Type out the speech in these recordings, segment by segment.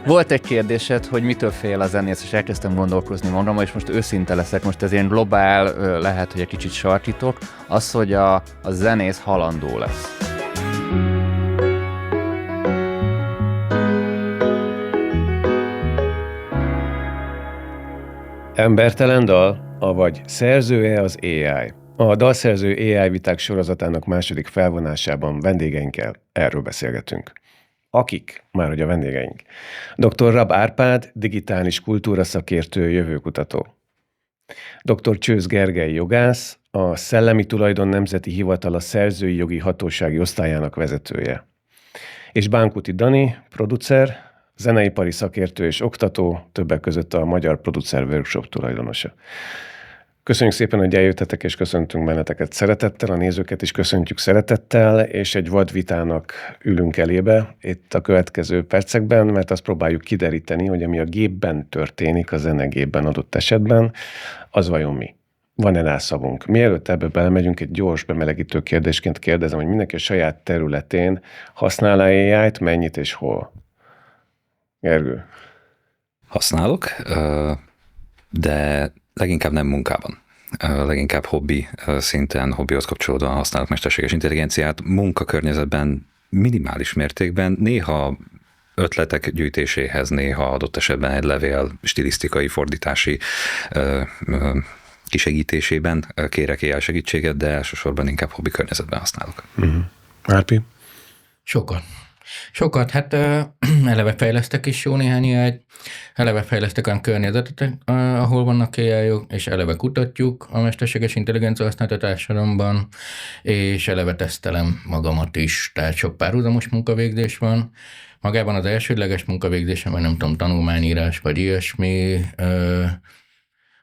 Volt egy kérdésed, hogy mitől fél a zenész, és elkezdtem gondolkozni magammal, és most őszinte leszek, most ez ilyen globál, lehet, hogy egy kicsit sarkítok, az, hogy a zenész halandó lesz. Embertelen dal, avagy szerzője az AI? A Dalszerző AI viták sorozatának második felvonásában vendégeinkkel erről beszélgetünk. Akik, már hogy a vendégeink. Dr. Rab Árpád, digitális kultúra szakértő, jövőkutató. Dr. Csősz Gergely jogász, a Szellemi Tulajdon Nemzeti Hivatala Szerzői Jogi Hatósági Osztályának vezetője. És Bánkuti Dani, producer, zeneipari szakértő és oktató, többek között a Magyar Producer Workshop tulajdonosa. Köszönjük szépen, hogy eljöttetek, és köszöntünk benneteket szeretettel, a nézőket is köszöntjük szeretettel, és egy vadvitának ülünk elébe itt a következő percekben, mert azt próbáljuk kideríteni, hogy ami a gépben történik, a zenegépben adott esetben, az vajon mi? Van-e rá szavunk? Mielőtt ebbe belemegyünk, egy gyors bemelegítő kérdésként kérdezem, hogy mindenki a saját területén használ-e AI-t, mennyit és hol? Gergő? Használok, de leginkább nem munkában. Leginkább hobbi szinten, hobbihoz kapcsolódóan használok mesterséges intelligenciát. Munkakörnyezetben minimális mértékben, néha ötletek gyűjtéséhez, néha adott esetben egy levél stilisztikai, fordítási kisegítésében kérek AI segítséget, de elsősorban inkább hobbi környezetben használok. Árpi? Sokat, hát eleve fejlesztek is jó néhány AI-t, eleve fejlesztek olyan környezetet, ahol vannak AI-ok, és eleve kutatjuk a mesterséges intelligencia használatot társadalomban, és eleve tesztelem magamat is, tehát sok párhuzamos munkavégzés van. Magában az elsődleges munkavégzésem, vagy nem tudom, tanulmányírás, vagy ilyesmi,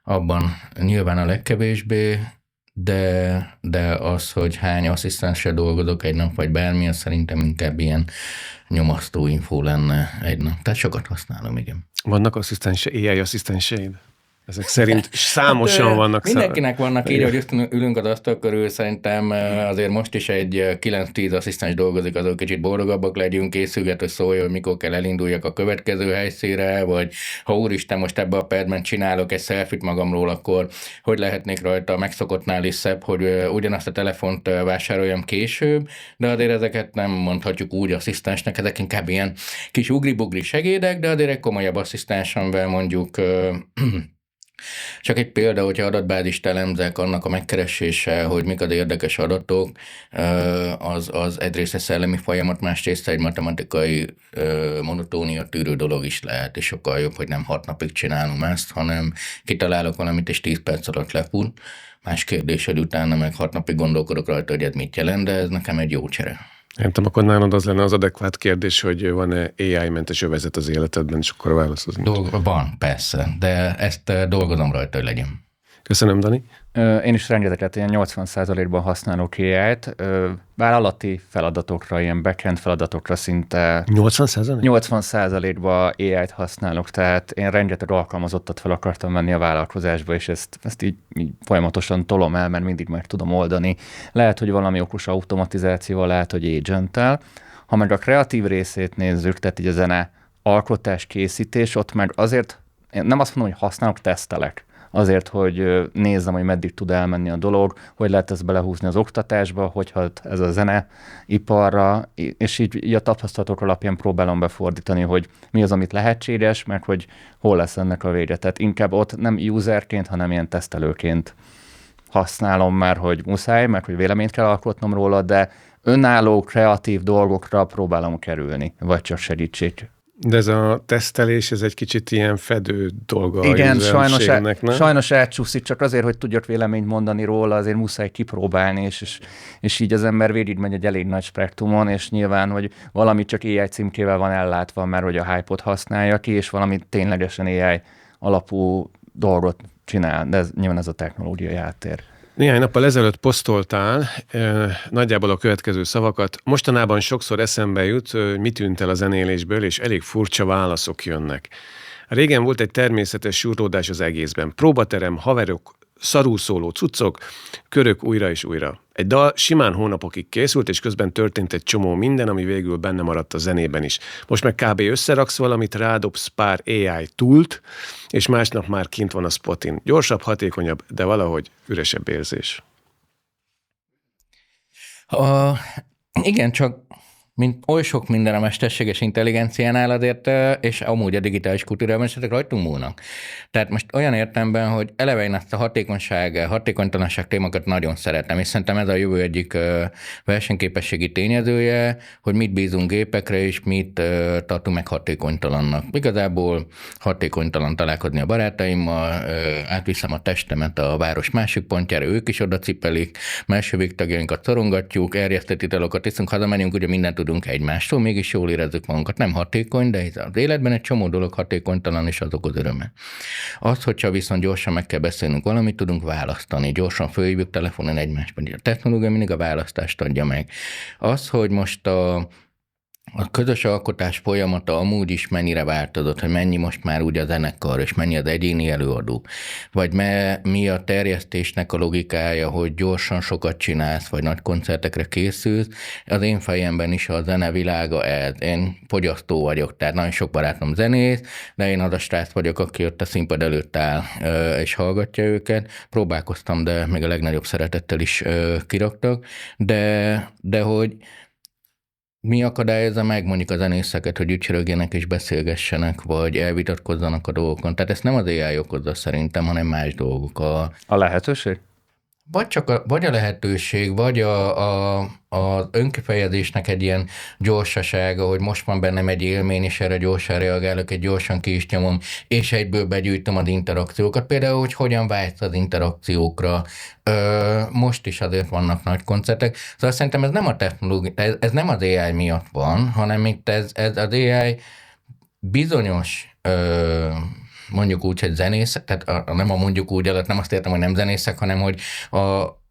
abban nyilván a legkevésbé, de az, hogy hány asszisztenssel dolgozok egy nap, vagy bármi, az szerintem inkább ilyen nyomasztó infó lenne egy nap. Tehát sokat használom, igen. Vannak AI asszisztenseid? Ezek szerint számosan vannak. Mindenkinek vannak így, hogy ülünk az asztal körül, szerintem azért most is egy 9-10 asszisztens dolgozik, azok kicsit boldogabbak legyünk, készülget, hogy szólja, hogy mikor kell elinduljak a következő helyszínre, vagy ha úristen, most ebbe a percben csinálok egy selfit magamról, akkor hogy lehetnék rajta megszokottnál is szebb, hogy ugyanazt a telefont vásároljam később, de azért ezeket nem mondhatjuk úgy asszisztensnek, ezek inkább ilyen kis ugri-bugri segédek, de azért egy komolyabb asszisztens, amivel mondjuk csak egy példa, hogyha adatbázist elemzek, annak a megkeresése, hogy mik az érdekes adatok, az egyrészt egy szellemi folyamat, másrészt egy matematikai monotónia tűrő dolog is lehet, és sokkal jobb, hogy nem 6 napig csinálom ezt, hanem kitalálok valamit, és 10 perc alatt lefut. Más kérdésed utána meg 6 napig gondolkodok rajta, hogy ez mit jelent, de ez nekem egy jó csere. Nem tudom, akkor nálad az lenne az adekvát kérdés, hogy van-e AI-mentes övezet az életedben, és akkor a válasz az Van, persze, de ezt dolgozom rajta, hogy legyen. Köszönöm, Dani. Én is rengeteget, ilyen 80%-ban használok AI-t. Vállalati feladatokra, ilyen backend feladatokra szinte 80%? 80%-ban AI-t használok, tehát én rengeteg alkalmazottat fel akartam venni a vállalkozásba, és ezt így folyamatosan tolom el, mert mindig meg tudom oldani. Lehet, hogy valami okos automatizációval, lehet, hogy agenttel. Ha meg a kreatív részét nézzük, tehát így a zene alkotás, készítés, ott meg azért, én nem azt mondom, hogy használok, tesztelek. Azért, hogy nézzem, hogy meddig tud elmenni a dolog, hogy lehet ezt belehúzni az oktatásba, hogy hat ez a zeneiparra, és így a tapasztalatok alapján próbálom befordítani, hogy mi az, amit lehetséges, meg hogy hol lesz ennek a vége. Tehát inkább ott nem userként, hanem ilyen tesztelőként használom már, hogy muszáj, meg hogy véleményt kell alkotnom róla, de önálló, kreatív dolgokra próbálom kerülni, vagy csak segítség. De ez a tesztelés, ez egy kicsit ilyen fedő dolga. Igen, sajnos elcsúszik, csak azért, hogy tudjak véleményt mondani róla, azért muszáj kipróbálni, és így az ember végigmegy egy elég nagy spektrumon, és nyilván, hogy valami csak AI címkével van ellátva, mert hogy a hype-ot használja ki, és valami ténylegesen AI alapú dolgot csinál, de nyilván ez a technológiai háttér. Néhány nappal ezelőtt posztoltál nagyjából a következő szavakat. Mostanában sokszor eszembe jut, mit tűnt el a zenélésből, és elég furcsa válaszok jönnek. Régen volt egy természetes súrlódás az egészben. Próbaterem, haverok, szarul szóló cuccok, körök újra és újra. Egy dal simán hónapokig készült, és közben történt egy csomó minden, ami végül benne maradt a zenében is. Most meg kb. Összeraksz valamit, rádobsz pár AI túlt, és másnap már kint van a Spotin. Gyorsabb, hatékonyabb, de valahogy üresebb érzés. Igen, csak mint oly sok minden a mesterséges intelligenciánál azért, és amúgy a digitális kultúrában esetek rajtunk múlnak. Tehát most olyan értelemben, hogy eleve én ezt a hatékonytalanság témakat nagyon szeretem, és szerintem ez a jövő egyik versenyképességi tényezője, hogy mit bízunk gépekre, és mit tartunk meg hatékonytalannak. Igazából hatékonytalan találkozni a barátaimmal, átviszem a testemet a város másik pontjára, ők is oda cipelik, melső végtagjainkat szorongatjuk, erjesztett italokat iszunk, hazamegyünk, ugye mindent tudunk egymástól, mégis jól érezzük magunkat. Nem hatékony, de az életben egy csomó dolog hatékonytalan, és az okoz örömet. Az, hogyha viszont gyorsan meg kell beszélnünk valamit, tudunk választani, gyorsan fölhívjuk telefonon egymásban. A technológia mindig a választást adja meg. Az, hogy most a közös alkotás folyamata amúgy is mennyire változott, hogy mennyi most már úgy a zenekar, és mennyi az egyéni előadó, vagy mi a terjesztésnek a logikája, hogy gyorsan sokat csinálsz, vagy nagy koncertekre készülsz, az én fejemben is a zenevilága ez. Én fogyasztó vagyok, tehát nagyon sok barátom zenész, de én az a srác vagyok, aki ott a színpad előtt áll, és hallgatja őket. Próbálkoztam, de még a legnagyobb szeretettel is kiraktak, de hogy mi akadályozza meg mondjuk a zenészeket, hogy ücsörögjenek és beszélgessenek, vagy elvitatkozzanak a dolgokon? Tehát ezt nem az AI okozza szerintem, hanem más dolgok. A lehetőség? Vagy a lehetőség, vagy az önkifejezésnek egy ilyen gyorsasága, hogy most van bennem egy élmény, és erre gyorsan reagálok, egy gyorsan ki is nyomom, és egyből begyűjtöm az interakciókat. Például, hogy hogyan vágysz az interakciókra. Most is azért vannak nagy koncertek. Szóval szerintem ez nem a technológia, ez nem az AI miatt van, hanem itt ez az AI bizonyos mondjuk úgy, hogy zenészek, tehát nem a mondjuk úgy alatt, nem azt értem, hogy nem zenészek, hanem hogy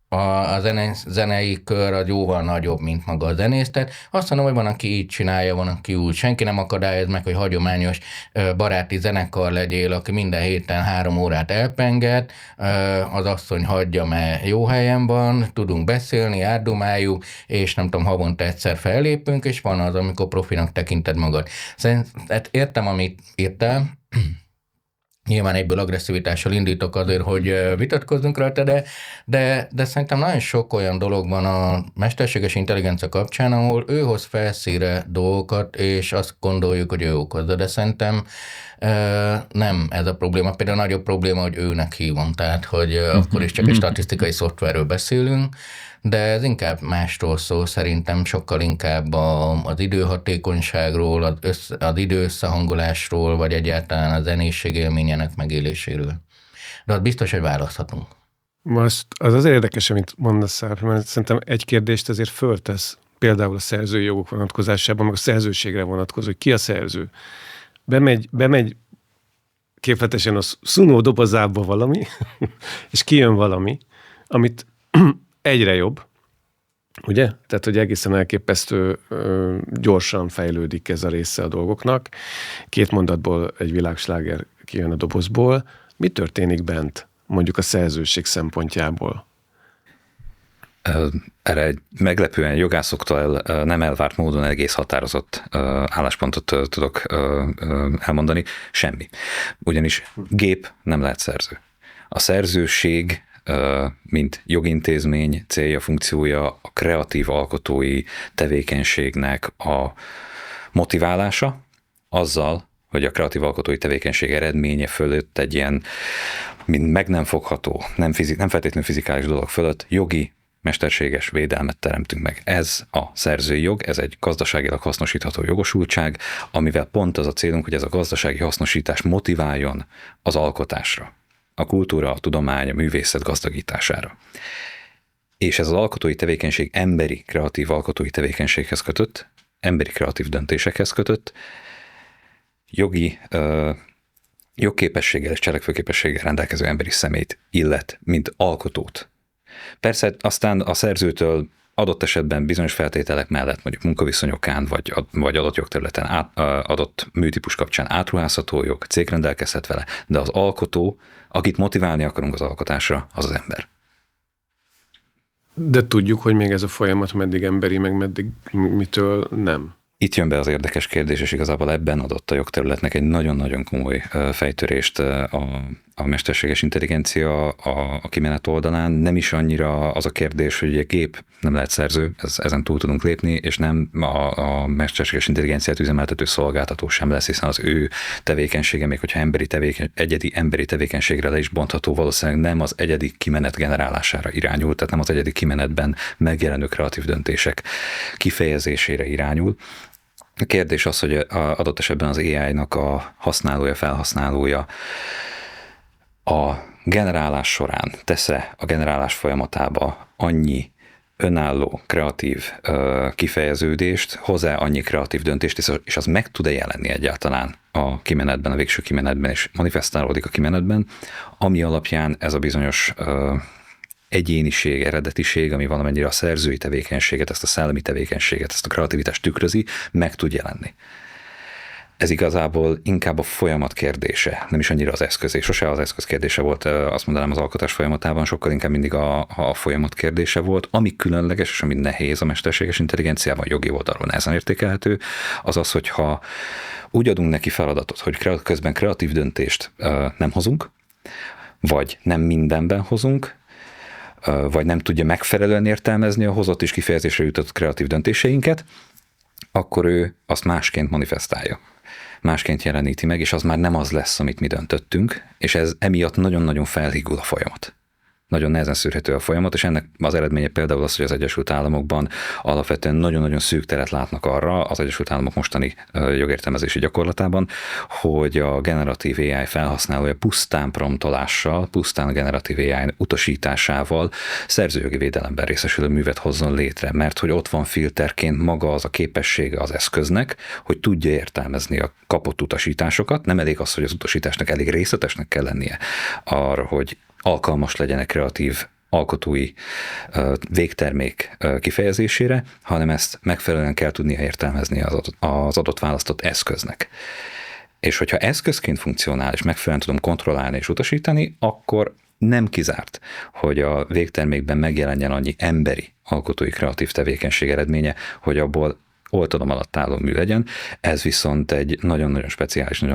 a zenei kör az jóval nagyobb, mint maga a zenész. Tehát azt mondom, hogy van, aki így csinálja, van, aki úgy. Senki nem akadályoz meg, hogy hagyományos baráti zenekar legyél, aki minden héten 3 órát elpenget, az asszony hagyja, mert jó helyen van, tudunk beszélni, átdomáljuk, és nem tudom, havonta egyszer fellépünk, és van az, amikor profinak tekinted magad. Szerintem értem, amit írtál, nyilván egyből agresszivitással indítok azért, hogy vitatkozzunk rajta, de szerintem nagyon sok olyan dolog van a mesterséges intelligencia kapcsán, ahol ő hoz felszínre dolgokat, és azt gondoljuk, hogy ő okozza, de szerintem nem ez a probléma. Például a nagyobb probléma, hogy őnek hívom, tehát hogy akkor is csak egy statisztikai szoftverről beszélünk, de ez inkább másról szól, szerintem sokkal inkább az időhatékonyságról, az idő összehangolásról, vagy egyáltalán a zenészség élményének megéléséről. De az biztos, hogy választhatunk. Most az azért érdekes, amit mondasz, mert szerintem egy kérdést azért föltesz, például a szerzői jogok vonatkozásában, meg a szerzőségre vonatkozó, hogy ki a szerző. Bemegy képletesen a szunó dobozába valami, és kijön valami, amit egyre jobb, ugye? Tehát, hogy egészen elképesztő gyorsan fejlődik ez a része a dolgoknak. 2 mondatból egy világsláger kijön a dobozból. Mi történik bent, mondjuk a szerzőség szempontjából? Erre egy meglepően jogászoktól nem elvárt módon egész határozott álláspontot tudok elmondani. Semmi. Ugyanis gép nem lehet szerző. A szerzőség, mint jogintézmény célja, funkciója a kreatív alkotói tevékenységnek a motiválása, azzal, hogy a kreatív alkotói tevékenység eredménye fölött egy ilyen, mint meg nem fogható, nem feltétlenül fizikális dolog fölött jogi, mesterséges védelmet teremtünk meg. Ez a szerzői jog, ez egy gazdaságilag hasznosítható jogosultság, amivel pont az a célunk, hogy ez a gazdasági hasznosítás motiváljon az alkotásra, a kultúra, a tudomány, a művészet gazdagítására. És ez az alkotói tevékenység emberi kreatív alkotói tevékenységhez kötött, emberi kreatív döntésekhez kötött, jogképességgel és cselekvőképességgel rendelkező emberi személyt illet, mint alkotót. Persze aztán a szerzőtől adott esetben bizonyos feltételek mellett, mondjuk munkaviszonyokán, vagy adott jogterületen, adott műtípus kapcsán átruházható jog, cég rendelkezhet vele, de az alkotó, akit motiválni akarunk az alkotásra, az az ember. De tudjuk, hogy még ez a folyamat meddig emberi, meg meddig mitől nem. Itt jön be az érdekes kérdés, és igazából ebben adott a jogterületnek egy nagyon-nagyon komoly fejtörést a mesterséges intelligencia a kimenet oldalán. Nem is annyira az a kérdés, hogy egy gép nem lehet szerző, ezen túl tudunk lépni, és nem a mesterséges intelligenciát üzemeltető szolgáltató sem lesz, hiszen az ő tevékenysége, még hogyha egyedi emberi tevékenységre le is bontható, valószínűleg nem az egyedi kimenet generálására irányul, tehát nem az egyedi kimenetben megjelenő kreatív döntések kifejezésére irányul. A kérdés az, hogy adott esetben az AI-nak a használója, felhasználója a generálás során tesz-e a generálás folyamatába annyi önálló, kreatív kifejeződést, hozzá annyi kreatív döntést, és az meg tud-e jelenni egyáltalán a kimenetben, a végső kimenetben, és manifestálódik a kimenetben, ami alapján ez a bizonyos egyéniség, eredetiség, ami valamennyire a szerzői tevékenységet, ezt a szellemi tevékenységet, ezt a kreativitást tükrözi, meg tud jelenni. Ez igazából inkább a folyamat kérdése, nem is annyira az eszköz, és sose az eszköz kérdése volt, azt mondanám, az alkotás folyamatában, sokkal inkább mindig a folyamat kérdése volt. Ami különleges, és ami nehéz a mesterséges intelligenciában, jogi oldalról nehezen értékelhető, az az, hogyha úgy adunk neki feladatot, hogy közben kreatív döntést nem hozunk, vagy nem mindenben hozunk, vagy nem tudja megfelelően értelmezni a hozott és kifejezésre jutott kreatív döntéseinket, akkor ő azt másként manifestálja. Másként jeleníti meg, és az már nem az lesz, amit mi döntöttünk, és ez emiatt nagyon-nagyon felhígul a folyamat. Nagyon nehezen szűrhető a folyamat, és ennek az eredménye például az, hogy az Egyesült Államokban alapvetően nagyon-nagyon szűk teret látnak arra, az Egyesült Államok mostani jogértelmezési gyakorlatában, hogy a generatív AI felhasználója pusztán promptolással, pusztán a generatív AI utasításával szerzőjogi védelemben részesülő művet hozzon létre, mert hogy ott van filterként maga az a képessége az eszköznek, hogy tudja értelmezni a kapott utasításokat. Nem elég az, hogy az utasításnak elég részletesnek kell lennie arra, hogy alkalmas legyenek kreatív alkotói végtermék kifejezésére, hanem ezt megfelelően kell tudnia értelmezni az adott választott eszköznek. És hogyha eszközként funkcionál, és megfelelően tudom kontrollálni és utasítani, akkor nem kizárt, hogy a végtermékben megjelenjen annyi emberi alkotói kreatív tevékenység eredménye, hogy abból oltalom alatt álló mű legyen. Ez viszont egy nagyon-nagyon speciális,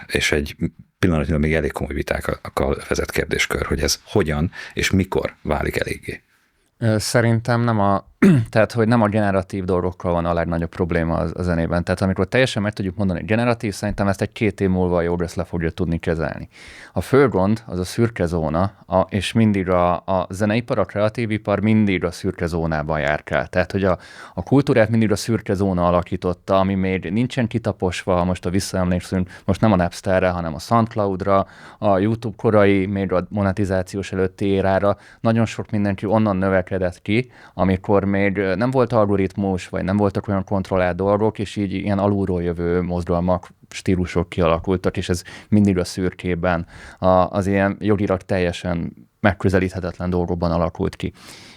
és egy pillanatnyilag még elég komoly vitákkal vezet kérdéskör, hogy ez hogyan és mikor válik eléggé. Szerintem tehát, hogy nem a generatív dolgokkal van a legnagyobb probléma a zenében. Tehát amikor teljesen meg tudjuk mondani, hogy generatív, szerintem ezt 1-2 év múlva a jogász le fogja tudni kezelni. A fő gond az a szürke zóna, és mindig a zeneipar, a kreatív ipar mindig a szürke zónában járkál. Tehát, hogy a kultúrát mindig a szürke zóna alakította, ami még nincsen kitaposva, ha most a visszaemlékszünk, most nem a Napsterre, hanem a SoundCloudra, a YouTube korai, még a monetizációs előtti érára, nagyon sok mindenki onnan növekedett ki, amikor még nem volt algoritmus, vagy nem voltak olyan kontrollált dolgok, és így ilyen alulról jövő mozgalmak, stílusok kialakultak, és ez mindig a szürkében, az ilyen jogilag teljesen megközelíthetetlen dolgokban alakult ki.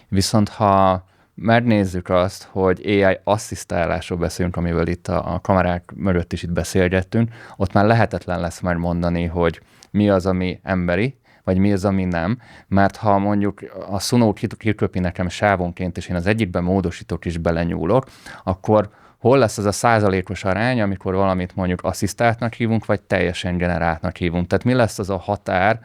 Viszont ha megnézzük azt, hogy AI asszisztálásról beszélünk, amivel itt a kamerák mögött is itt beszélgettünk, ott már lehetetlen lesz megmondani, hogy mi az, ami emberi, vagy mi az, ami nem, mert ha mondjuk a Suno kiköpi nekem sávonként, és én az egyikben módosítok és belenyúlok, akkor hol lesz az a százalékos arány, amikor valamit mondjuk asszisztáltnak hívunk, vagy teljesen generáltnak hívunk. Tehát mi lesz az a határ,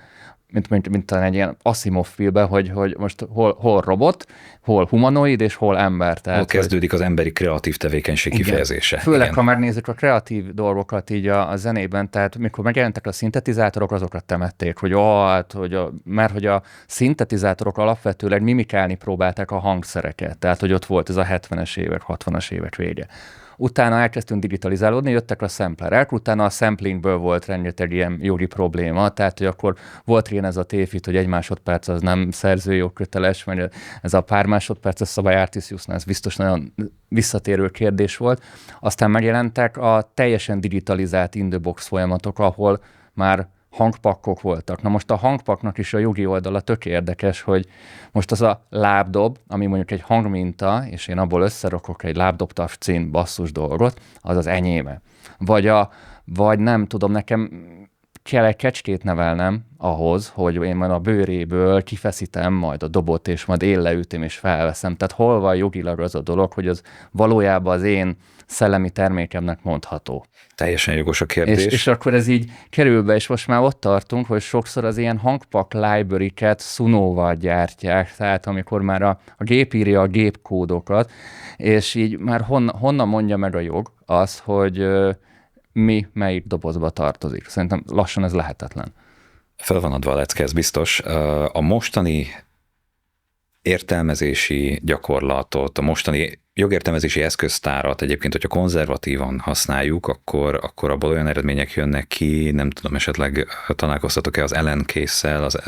mint talán egy ilyen Asimov filmben, hogy most hol robot, hol humanoid, és hol ember. Tehát, hol kezdődik az emberi kreatív tevékenység kifejezése. Főleg, igen. Ha megnézzük a kreatív dolgokat így a zenében, tehát mikor megjelentek a szintetizátorok, azokat temették, mert hogy a szintetizátorok alapvetőleg mimikálni próbálták a hangszereket, tehát hogy ott volt ez a 70-es évek, 60-as évek vége. Utána elkezdtünk digitalizálódni, jöttek a samplerek, utána a samplingből volt rengeteg ilyen jogi probléma, tehát hogy akkor volt ilyen ez a tévhit, hogy 1 másodperc az nem szerzőjogköteles, vagy ez a pár másodperces szabály Artisiusnál, ez biztos nagyon visszatérő kérdés volt. Aztán megjelentek a teljesen digitalizált in the box folyamatok, ahol már hangpakkok voltak. Na most a hangpaknak is a jogi oldala tök érdekes, hogy most az a lábdob, ami mondjuk egy hangminta, és én abból összerakok egy lábdobtaf basszus dolgot, az az enyéme. Vagy nem tudom, nekem kell egy kecskét nevelnem ahhoz, hogy én majd a bőréből kifeszítem majd a dobot, és majd én leütöm és felveszem. Tehát hol van jogilag az a dolog, hogy az valójában az én szellemi termékemnek mondható. Teljesen jogos a kérdés. És akkor ez így kerül be, és most már ott tartunk, hogy sokszor az ilyen hangpak library-ket Sunóval gyártják, tehát amikor már a gép írja a gépkódokat, és így már honnan mondja meg a jog az, hogy mi melyik dobozba tartozik. Szerintem lassan ez lehetetlen. Fel van adva a lecke, ez biztos. A mostani értelmezési gyakorlatot, a mostani jogértelmezési eszköztárat egyébként, hogyha konzervatívan használjuk, akkor abból olyan eredmények jönnek ki, nem tudom, esetleg találkoztatok-e az Allen case-szel, az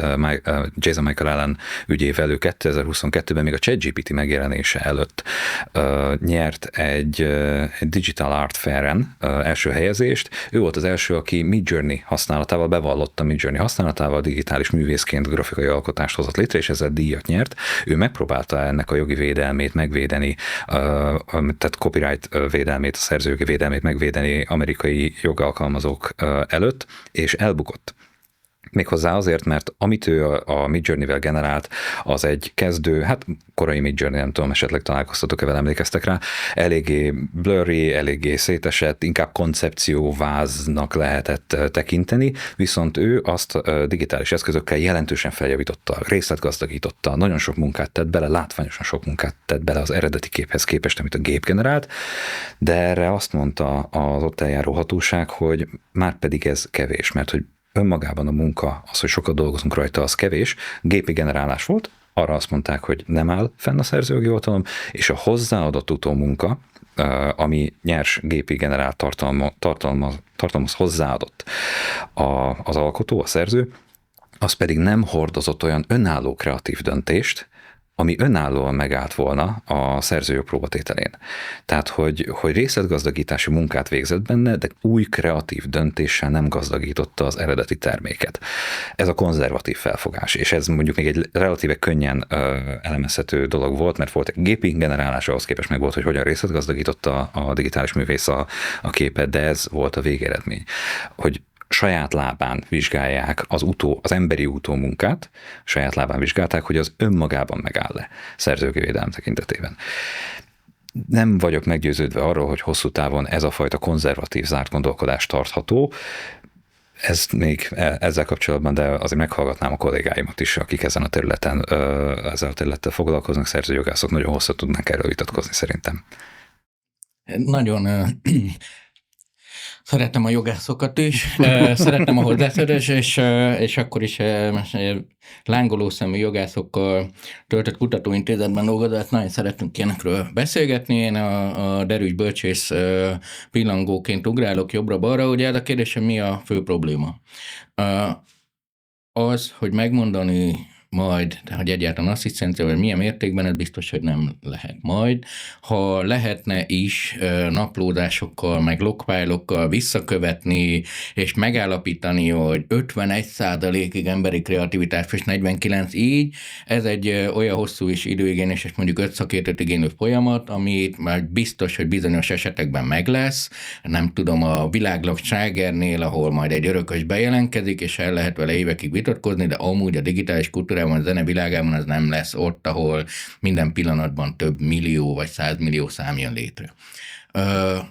Jason Michael Allen ügyével, ő 2022-ben még a ChatGPT megjelenése előtt nyert egy Digital Art Fair-en első helyezést. Ő volt az első, aki Midjourney használatával, bevallotta Midjourney használatával, digitális művészként grafikai alkotást hozott létre, és ezzel díjat nyert. Ő megpróbálta ennek a jogi védelmét megvédeni, tehát copyright védelmét, a szerzőjogi védelmét megvédeni amerikai jogalkalmazók előtt, és elbukott. Méghozzá azért, mert amit ő a Midjourney-vel generált, az egy kezdő, hát korai Midjourney, nem tudom, esetleg találkoztatok-e vele, emlékeztek rá, eléggé blurry, eléggé szétesett, inkább koncepcióváznak lehetett tekinteni, viszont ő azt digitális eszközökkel jelentősen feljavította, részletgazdagította, nagyon sok munkát tett bele, látványosan sok munkát tett bele az eredeti képhez képest, amit a gép generált, de erre azt mondta az ott eljáró hatóság, hogy már pedig ez kevés, mert hogy önmagában a munka, az, hogy sokat dolgozunk rajta, az kevés, gépi generálás volt, arra azt mondták, hogy nem áll fenn a szerzőjogi oltalom, és a hozzáadott utómunka, ami nyers gépi generált tartalomhoz hozzáadott az alkotó, a szerző, az pedig nem hordozott olyan önálló kreatív döntést, ami önállóan megállt volna a szerzőjog próbatételén. Tehát, hogy részletgazdagítási munkát végzett benne, de új kreatív döntéssel nem gazdagította az eredeti terméket. Ez a konzervatív felfogás, és ez mondjuk még egy relatíve könnyen elemezhető dolog volt, mert volt egy gépi generálás, ahhoz képest meg volt, hogy hogyan részletgazdagította a digitális művész a képet, de ez volt a végeredmény. Hogy saját lábán vizsgálják az emberi utómunkát, saját lábán vizsgálták, hogy az önmagában megáll-e szerzőjogi védelem tekintetében. Nem vagyok meggyőződve arról, hogy hosszú távon ez a fajta konzervatív zárt gondolkodás tartható. Ez még ezzel kapcsolatban, de azért meghallgatnám a kollégáimat is, akik ezzel a területtel foglalkoznak, szerzőjogászok, nagyon hosszú tudnak erről vitatkozni szerintem. Nagyon szeretem a jogászokat is, szeretem a hozzászólás, és akkor is lángoló szemű jogászokkal töltött kutatóintézetben dolgozott, nagyon szeretünk ilyenekről beszélgetni. Én a derűs bölcsész pillangóként ugrálok jobbra-balra, ugye ez a kérdés, hogy mi a fő probléma. Az, hogy megmondani majd, hogy egyáltalán asszisztencia, vagy milyen mértékben, ez biztos, hogy nem lehet majd. Ha lehetne is naplódásokkal, meg logfájlokkal visszakövetni, és megállapítani, hogy 51%-ig emberi kreativitás, és 49 így, ez egy olyan hosszú és időigényes, és mondjuk 5 szakértőt igénylő folyamat, amit már biztos, hogy bizonyos esetekben meg lesz. Nem tudom, a világlap slágernél, ahol majd egy örökös bejelentkezik, és el lehet vele évekig vitatkozni, de amúgy a digitális kultúrában, a zene világában az nem lesz ott, ahol minden pillanatban több millió vagy 100 millió szám jön létre.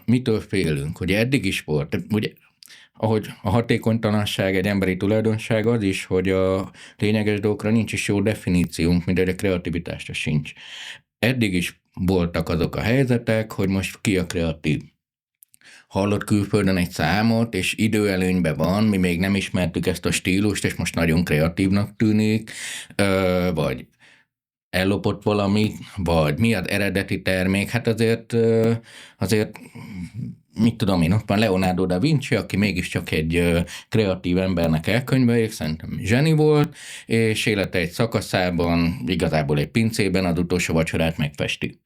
Mitől félünk? Ugye eddig is volt, ugye, ahogy a hatékonytalanság egy emberi tulajdonság az is, hogy a lényeges dolgokra nincs is jó definíciónk, mint a kreativitásra sincs. Eddig is voltak azok a helyzetek, hogy most ki a kreatív. Hallott külföldön egy számot, és időelőnyben van, mi még nem ismertük ezt a stílust, és most nagyon kreatívnak tűnik, vagy ellopott valamit, vagy mi az eredeti termék, hát azért mit tudom én, ott van Leonardo da Vinci, aki mégiscsak egy kreatív embernek elkönyveljük, szerintem zseni volt, és élete egy szakaszában, igazából egy pincében az utolsó vacsorát megfesti.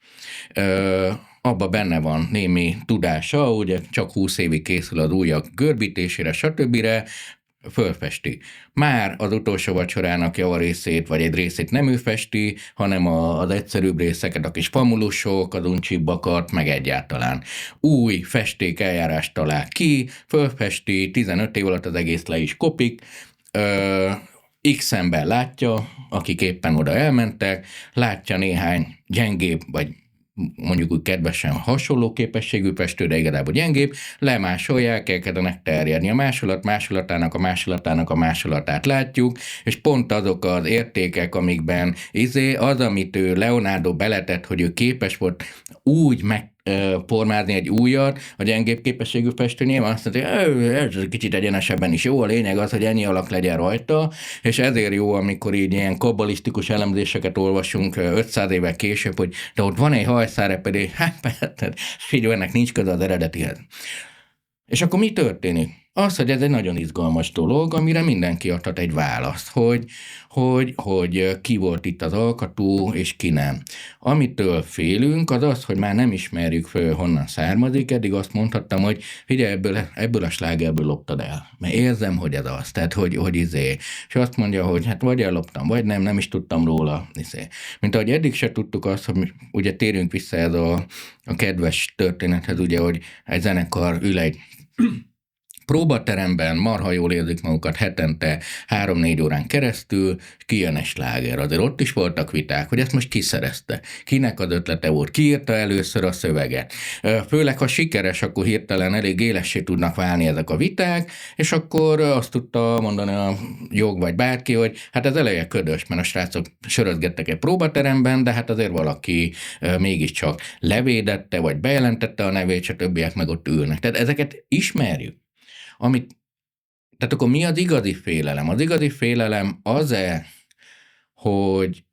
Abba benne van némi tudása, ugye csak 20 évig készül az ujjak görbítésére, stb. fölfesti. Már az utolsó vacsorának javarészét, vagy egy részét nem ő festi, hanem az egyszerűbb részeket, a kis famulusok, az uncsibbakat, meg egyáltalán. Új festék eljárást talál ki, fölfesti, 15 év alatt az egész le is kopik, X ember látja, akik éppen oda elmentek, látja néhány gyengébb, vagy mondjuk úgy kedvesen hasonló képességű festő, de igazából gyengébb, lemásolják, elkezdenek terjedni. A másolatának a másolatát látjuk, és pont azok az értékek, amikben az, amit ő Leonardo beletett, hogy ő képes volt úgy formázni egy újat, a gyengébb képességű festő nyilván azt mondja, ez kicsit egyenesebben is jó, a lényeg az, hogy ennyi alak legyen rajta, és ezért jó, amikor így ilyen kabbalisztikus elemzéseket olvasunk 500 évvel később, hogy de ott van egy hajszárepedés, figyelj, ennek nincs köze az eredetihez. És akkor mi történik? Az, hogy ez egy nagyon izgalmas dolog, amire mindenki adhat egy választ, hogy ki volt itt az alkotó, és ki nem. Amitől félünk, az az, hogy már nem ismerjük föl, honnan származik. Eddig azt mondhattam, hogy figyelj, ebből a slágerből loptad el. Mert érzem, hogy ez az. Tehát, hogy És azt mondja, hogy hát vagy elloptam, vagy nem is tudtam róla. Mint ahogy eddig se tudtuk azt, hogy ugye térjünk vissza ez a kedves történethez, ugye, hogy egy zenekar ül egy próbateremben, marha jól érzik magukat hetente 3-4 órán keresztül, kijön egy sláger. Azért ott is voltak viták, hogy ezt most ki szerezte, kinek az ötlete volt, ki írta először a szöveget. Főleg, ha sikeres, akkor hirtelen elég élessé tudnak válni ezek a viták, és akkor azt tudta mondani a jog vagy bárki, hogy hát ez eleje ködös, mert a srácok sörözgettek egy próbateremben, de hát azért valaki mégiscsak levédette, vagy bejelentette a nevét, és a többiek meg ott ülnek. Tehát ezeket ismerjük. Tehát akkor mi az igazi félelem? Az igazi félelem az-e, hogy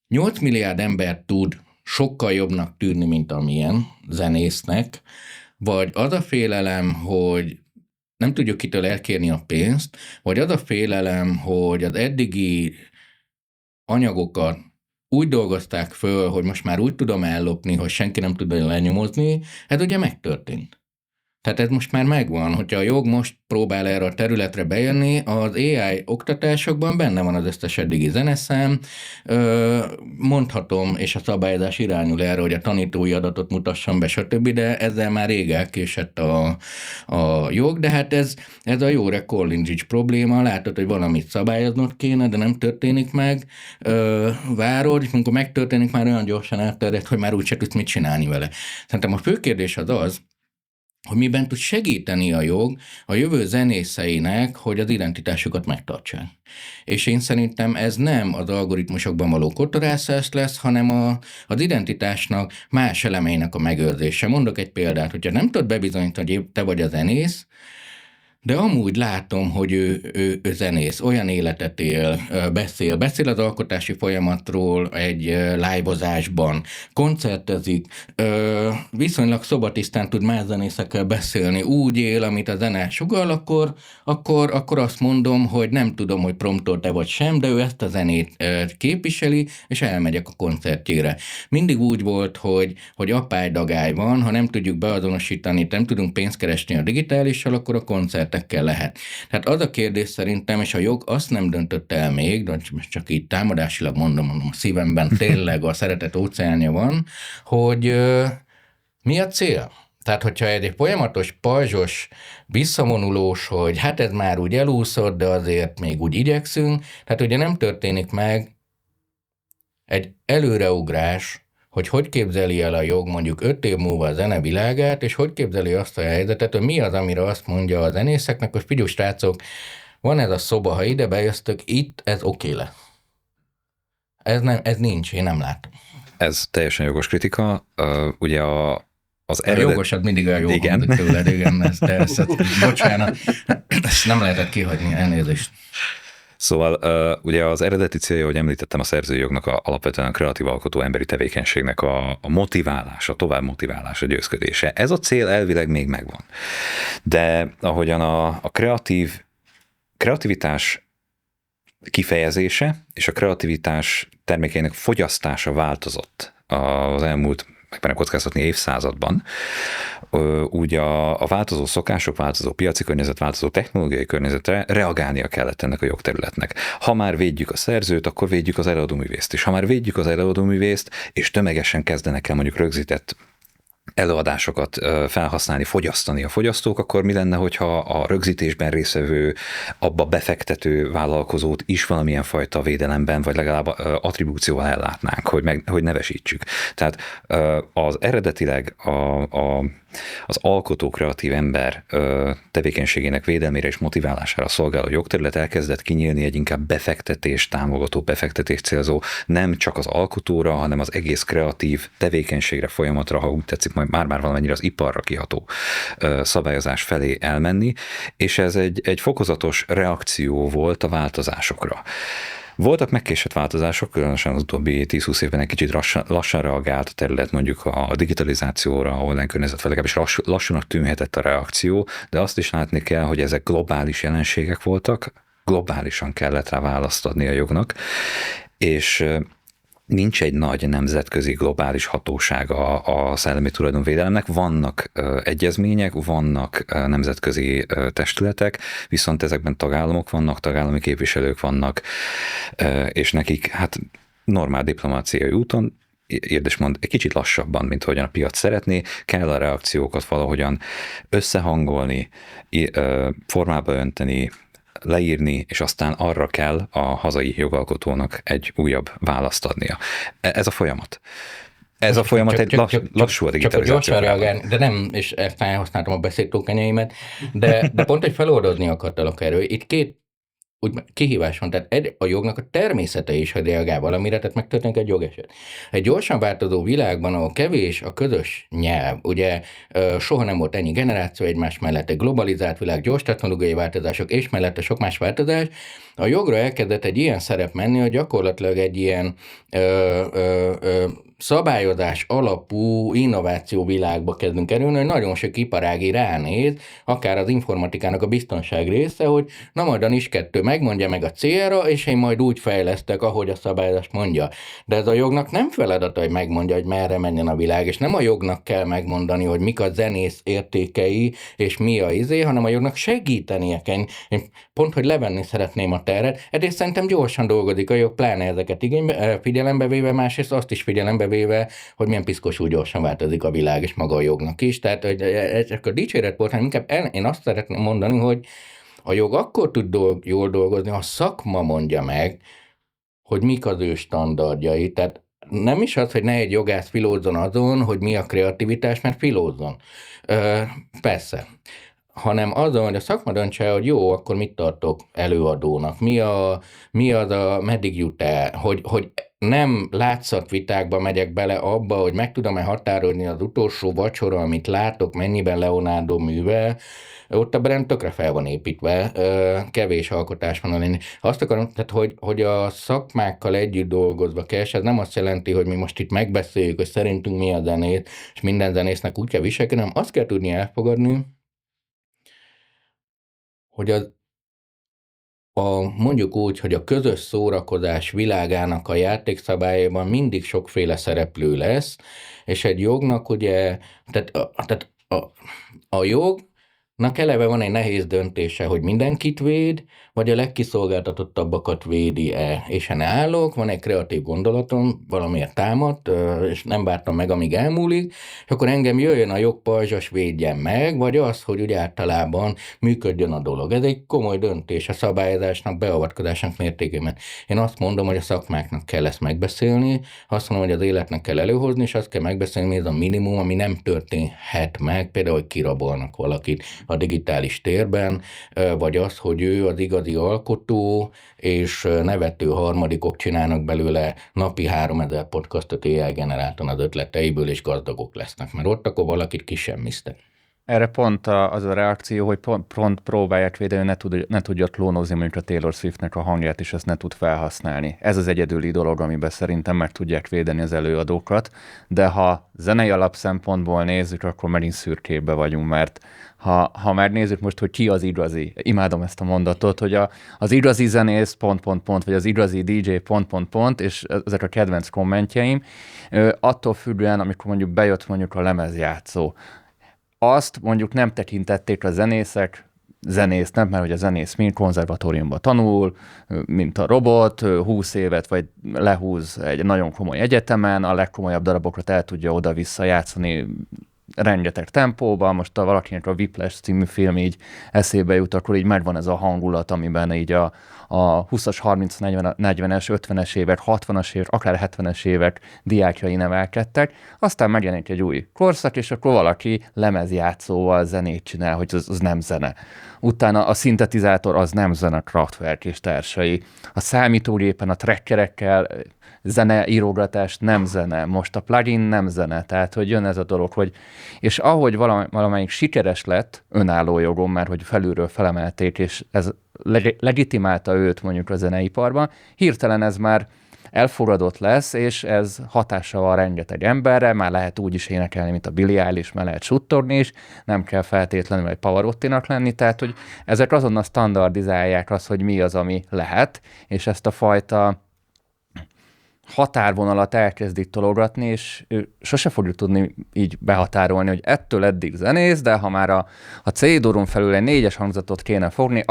8 milliárd ember tud sokkal jobbnak tűnni, mint amilyen zenésznek, vagy az a félelem, hogy nem tudjuk kitől elkérni a pénzt, vagy az a félelem, hogy az eddigi anyagokat úgy dolgozták föl, hogy most már úgy tudom ellopni, hogy senki nem tud lenyomozni, ez ugye megtörtént. Tehát ez most már megvan, hogyha a jog most próbál erre a területre bejönni, az AI oktatásokban benne van az összes eddigi zeneszám, mondhatom, és a szabályozás irányul erre, hogy a tanítói adatot mutassam be, stb., de ezzel már rég elkésett a jog, de hát ez a jó Collins probléma, látod, hogy valamit szabályoznod kéne, de nem történik meg, várod, és amikor megtörténik, már olyan gyorsan elterjedt, hogy már úgyse tudsz mit csinálni vele. Szerintem a fő kérdés az, hogy miben tud segíteni a jog a jövő zenészeinek, hogy az identitásukat megtartsák. És én szerintem ez nem az algoritmusokban való kotorászás lesz, hanem az identitásnak más elemeinek a megőrzése. Mondok egy példát, hogyha nem tudod bebizonyítani, hogy te vagy a zenész, de amúgy látom, hogy ő zenész, olyan életet él, beszél az alkotási folyamatról egy live-ozásban, koncertezik, viszonylag szobatisztán tud más zenészekkel beszélni, úgy él, amit a zene sugall, akkor azt mondom, hogy nem tudom, hogy promptolt-e vagy sem, de ő ezt a zenét képviseli, és elmegyek a koncertjére. Mindig úgy volt, hogy apály-dagály van, ha nem tudjuk beazonosítani, nem tudunk pénzt keresni a digitálissal, akkor a koncertekkel lehet. Tehát az a kérdés szerintem, és a jog azt nem döntött el még, de csak így támadásilag mondom, a szívemben tényleg a szeretet óceánja van, hogy mi a cél? Tehát, hogyha egy folyamatos, pajzsos, visszavonulós, hogy hát ez már úgy elúszott, de azért még úgy igyekszünk, tehát ugye nem történik meg egy előreugrás, hogy képzeli el a jog mondjuk 5 év múlva a zenevilágát, és hogy képzeli azt a helyzetet, hogy mi az, amire azt mondja a zenészeknek, hogy figyelj srácok, van ez a szoba, ha ide bejöztök, itt ez oké lesz. Ez nincs, én nem látom. Ez teljesen jogos kritika. Ugye az eredet... A jogosat mindig a jó hangzik tőled, igen, bocsánat, ezt nem lehetett kihagyni, elnézést. Szóval ugye az eredeti célja, hogy említettem, a szerzői jognak alapvetően a kreatív alkotó emberi tevékenységnek a motiválása, tovább motiválása, győzködése. Ez a cél elvileg még megvan. De ahogyan a kreativitás kifejezése és a kreativitás termékeinek fogyasztása változott az elmúlt megmerem kockáztatni évszázadban, úgy a változó szokások, változó piaci környezet, változó technológiai környezetre reagálnia kellett ennek a jogterületnek. Ha már védjük a szerzőt, akkor védjük az előadóművészt is. Ha már védjük az előadóművészt, és tömegesen kezdenek el mondjuk rögzített előadásokat felhasználni, fogyasztani a fogyasztók, akkor mi lenne, hogyha a rögzítésben résztvevő, abba befektető vállalkozót is valamilyen fajta védelemben, vagy legalább attribúcióval ellátnánk, hogy nevesítsük. Tehát az eredetileg az alkotó kreatív ember tevékenységének védelmére és motiválására szolgáló jogterület elkezdett kinyílni egy inkább befektetés támogató, befektetés célzó, nem csak az alkotóra, hanem az egész kreatív tevékenységre, folyamatra, ha úgy tetszik, majd már valamennyire az iparra kiható szabályozás felé elmenni, és ez egy fokozatos reakció volt a változásokra. Voltak megkésett változások, különösen az utóbbi 10-20 évben egy kicsit lassan reagált a terület mondjuk a digitalizációra, a online környezetre, legalábbis lassúnak tűnhetett a reakció, de azt is látni kell, hogy ezek globális jelenségek voltak, globálisan kellett rá választ adni a jognak, és nincs egy nagy nemzetközi globális hatósága a szellemi tulajdonvédelemnek, vannak egyezmények, vannak nemzetközi testületek, viszont ezekben tagállamok vannak, tagállami képviselők vannak, és nekik hát normál diplomáciai úton, érdemond, egy kicsit lassabban, mint ahogyan a piac szeretné, kell a reakciókat valahogyan összehangolni, formába önteni, leírni, és aztán arra kell a hazai jogalkotónak egy újabb választ adnia. Ez a folyamat. Ez a folyamat lassú a digitalizáció. Csak reagálni, de nem, és felhasználtam a beszédtókenyeimet, de pont, hogy feloldozni akartalak erről. Itt két úgy kihívás van, tehát a jognak a természete is, hogy reagál valamire, tehát megtörténik egy jogeset. Egy gyorsan változó világban, ahol kevés a közös nyelv, ugye soha nem volt ennyi generáció egymás mellett, egy globalizált világ, gyors technológiai változások, és mellette sok más változás, a jogra elkezdett egy ilyen szerep menni, hogy gyakorlatilag egy ilyen szabályozás alapú innováció világba kezdünk kerülni, hogy nagyon sok iparági ránéz, akár az informatikának a biztonság része, hogy na majd a NIS2 megmondja meg a célra, és én majd úgy fejlesztek, ahogy a szabályozás mondja. De ez a jognak nem feladata, hogy megmondja, hogy merre menjen a világ, és nem a jognak kell megmondani, hogy mik a zenész értékei, és mi a hanem a jognak segítenie kell. Én pont, hogy levenni szeretném a terret, ezért szerintem gyorsan dolgozik a jog, pláne ezeket figyelembe véve, másrészt azt is figyelembe véve, hogy milyen piszkosul gyorsan változik a világ, és maga a jognak is. Tehát ez a dicséret volt, hanem inkább én azt szeretném mondani, hogy a jog akkor tud jól dolgozni, ha a szakma mondja meg, hogy mik az ő standardjai. Tehát nem is az, hogy ne egy jogász filózzon azon, hogy mi a kreativitás, mert filózzon. Persze. Hanem azon, hogy a szakma döntse, hogy jó, akkor mit tartok előadónak, meddig jut el, hogy nem látszatvitákba megyek bele abba, hogy meg tudom-e határozni az utolsó vacsora, amit látok, mennyiben Leonardo műve, ott a brand tökre fel van építve, kevés alkotás van lenni. Azt akarom, tehát hogy a szakmákkal együtt dolgozva kell, és ez nem azt jelenti, hogy mi most itt megbeszéljük, hogy szerintünk mi a zenét, és minden zenésznek úgy kell viselkedni, hanem azt kell tudni elfogadni, hogy mondjuk úgy, hogy a közös szórakozás világának a játékszabályában mindig sokféle szereplő lesz, és egy jognak ugye, tehát a jognak eleve van egy nehéz döntése, hogy mindenkit véd, vagy a legkiszolgáltatottabbakat védi-e. És én állok, van egy kreatív gondolatom, valamiért támadt, és nem vártam meg, amíg elmúlik, és akkor engem jöjjön a jogpajzsas, védjen meg, vagy az, hogy úgy általában működjön a dolog. Ez egy komoly döntés a szabályozásnak, beavatkozásnak mértékében. Én azt mondom, hogy a szakmáknak kell ezt megbeszélni, azt mondom, hogy az életnek kell előhozni, és azt kell megbeszélni, hogy ez a minimum, ami nem történhet meg, például, hogy kirabolnak valakit a digitális térben, vagy az, hogy ő az igazi alkotó, és nevető harmadikok csinálnak belőle napi 3000 podcastot AI generáltan az ötleteiből, és gazdagok lesznek, mert ott akkor valakit kisemmiztek. Erre pont az a reakció, hogy pont próbálják védeni, ne tudja klónozni mondjuk a Taylor Swiftnek a hangját, és ezt ne tud felhasználni. Ez az egyedüli dolog, amiben szerintem meg tudják védeni az előadókat, de ha zenei alapszempontból nézzük, akkor megint szürkébe vagyunk, mert ha megnézzük most, hogy ki az igazi, imádom ezt a mondatot, hogy az igazi zenész vagy az igazi DJ és ezek a kedvenc kommentjeim, attól függően, amikor mondjuk bejött mondjuk a lemezjátszó, azt mondjuk nem tekintették a zenésznek, mert hogy a zenész mind konzervatóriumban tanul, mint a robot, 20 évet vagy lehúz egy nagyon komoly egyetemen, a legkomolyabb darabokat el tudja oda-vissza játszani rengeteg tempóban. Most valakinek a Whiplash című film így eszébe jut, akkor így megvan ez a hangulat, amiben így a 20-as, 30-40-es, 50-es évek, 60-as évek, akár 70-es évek diákjai nevelkedtek, aztán megjelenik egy új korszak, és akkor valaki lemezjátszóval zenét csinál, hogy az nem zene. Utána a szintetizátor az nem zene, Kraftwerk és társai. A számítógépen a trackerekkel zeneírogatás nem zene, most a plugin nem zene, tehát hogy jön ez a dolog, hogy és ahogy valamelyik sikeres lett önálló jogon, mert hogy felülről felemelték, és ez legitimálta őt mondjuk a zeneiparban, hirtelen ez már elfogadott lesz, és ez hatással van rengeteg emberre, már lehet úgy is énekelni, mint a Billie Eilish, már lehet suttogni is, nem kell feltétlenül egy Pavarottinak lenni, tehát hogy ezek azonnal standardizálják azt, hogy mi az, ami lehet, és ezt a fajta határvonalat elkezdik tologatni, és sose fogjuk tudni így behatárolni, hogy ettől eddig zenész, de ha már a C-duron felül egy 4-es hangzatot kéne fogni,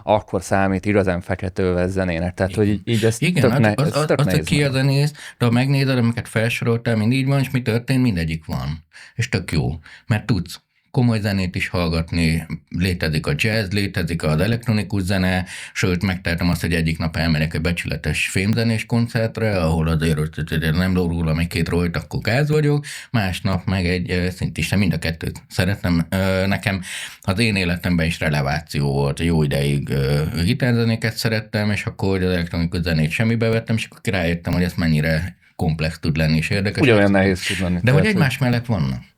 akkor számít igazán feketővel zenének. Tehát, hogy így ez igen, tök az, nehéz. ki a zenész, de ha megnézed, amiket felsoroltál, mind így van, és mi történt, mindegyik van. És tök jó, mert tudsz komoly zenét is hallgatni, létezik a jazz, létezik az elektronikus zene, sőt, megtehetem azt, hogy egyik nap elmegyek egy becsületes filmzenés koncertre, ahol azért nem róla még 2 rojt, akkor gáz vagyok, másnap meg egy szintén mind a kettőt szeretem. Nekem az én életemben is releváció volt, jó ideig gitárzenéket szerettem, és akkor az elektronikus zenét semmibe vettem, és akkor rájöttem, hogy ez mennyire komplex tud lenni, és érdekes. Ugyanolyan nehéz tud lenni. De hogy egymás mellett vannak.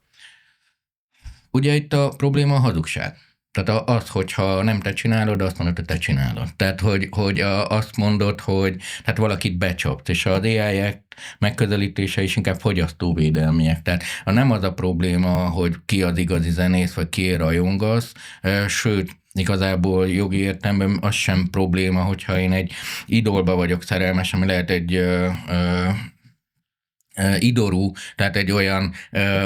Ugye itt a probléma a hazugság. Tehát az, hogyha nem te csinálod, azt mondod, hogy te csinálod. Tehát, hogy azt mondod, hogy tehát valakit becsapsz, és az AI megközelítése is inkább fogyasztóvédelmiek. Tehát nem az a probléma, hogy ki az igazi zenész, vagy kiért rajongasz, sőt, igazából jogi értelemben az sem probléma, hogyha én egy idolba vagyok szerelmes, ami lehet egy idorú, tehát egy olyan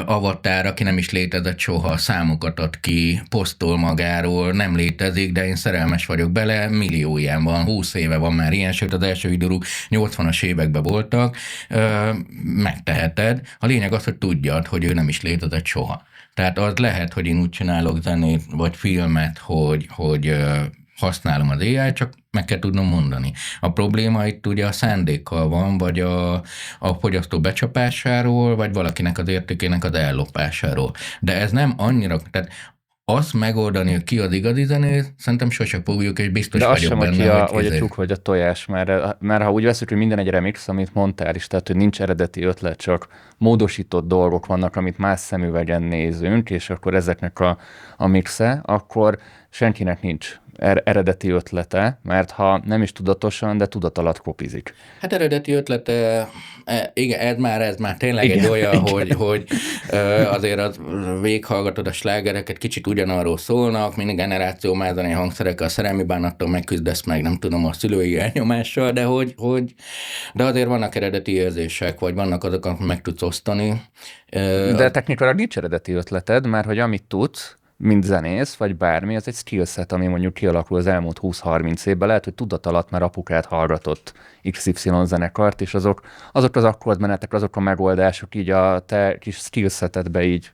avatár, aki nem is létezett soha, számokat ad ki, posztol magáról, nem létezik, de én szerelmes vagyok bele, millió ilyen van, 20 éve van már ilyen, sőt az első idorú 80-as években voltak, megteheted. A lényeg az, hogy tudjad, hogy ő nem is létezett soha. Tehát az lehet, hogy én úgy csinálok zenét, vagy filmet, hogy használom az AI, csak meg kell tudnom mondani. A probléma itt ugye a szándékkal van, vagy a fogyasztó becsapásáról, vagy valakinek az értékének az ellopásáról. De ez nem annyira, tehát azt megoldani, hogy ki az igazi zenész, szerintem sose fogjuk, és biztos vagyok benne. De az sem, hogy a tyúk vagy a tojás, mert ha úgy veszük, hogy minden egy remix, amit mondtál is, tehát hogy nincs eredeti ötlet, csak módosított dolgok vannak, amit más szemüvegen nézünk, és akkor ezeknek a mixe, akkor senkinek nincs eredeti ötlete, mert ha nem is tudatosan, de tudat alatt kopizik. Hát eredeti ötlete, igen, ez már tényleg igen, egy olyan, hogy azért az véghallgatod a slágereket, kicsit ugyanarról szólnak, minden generáció már zenei hangszerekkel, a szerelmi bánattól megküzdesz meg, nem tudom, a szülői elnyomással, de azért vannak eredeti érzések, vagy vannak azok, amit meg tudsz osztani. De technikailag nincs eredeti ötleted, mert hogy amit tudsz, mint zenész, vagy bármi, az egy skillset, ami mondjuk kialakul az elmúlt 20-30 évben. Lehet, hogy tudat alatt már apukát hallgatott XY zenekart, és azok az akkordmenetek, azok a megoldások így a te kis skillsetedbe így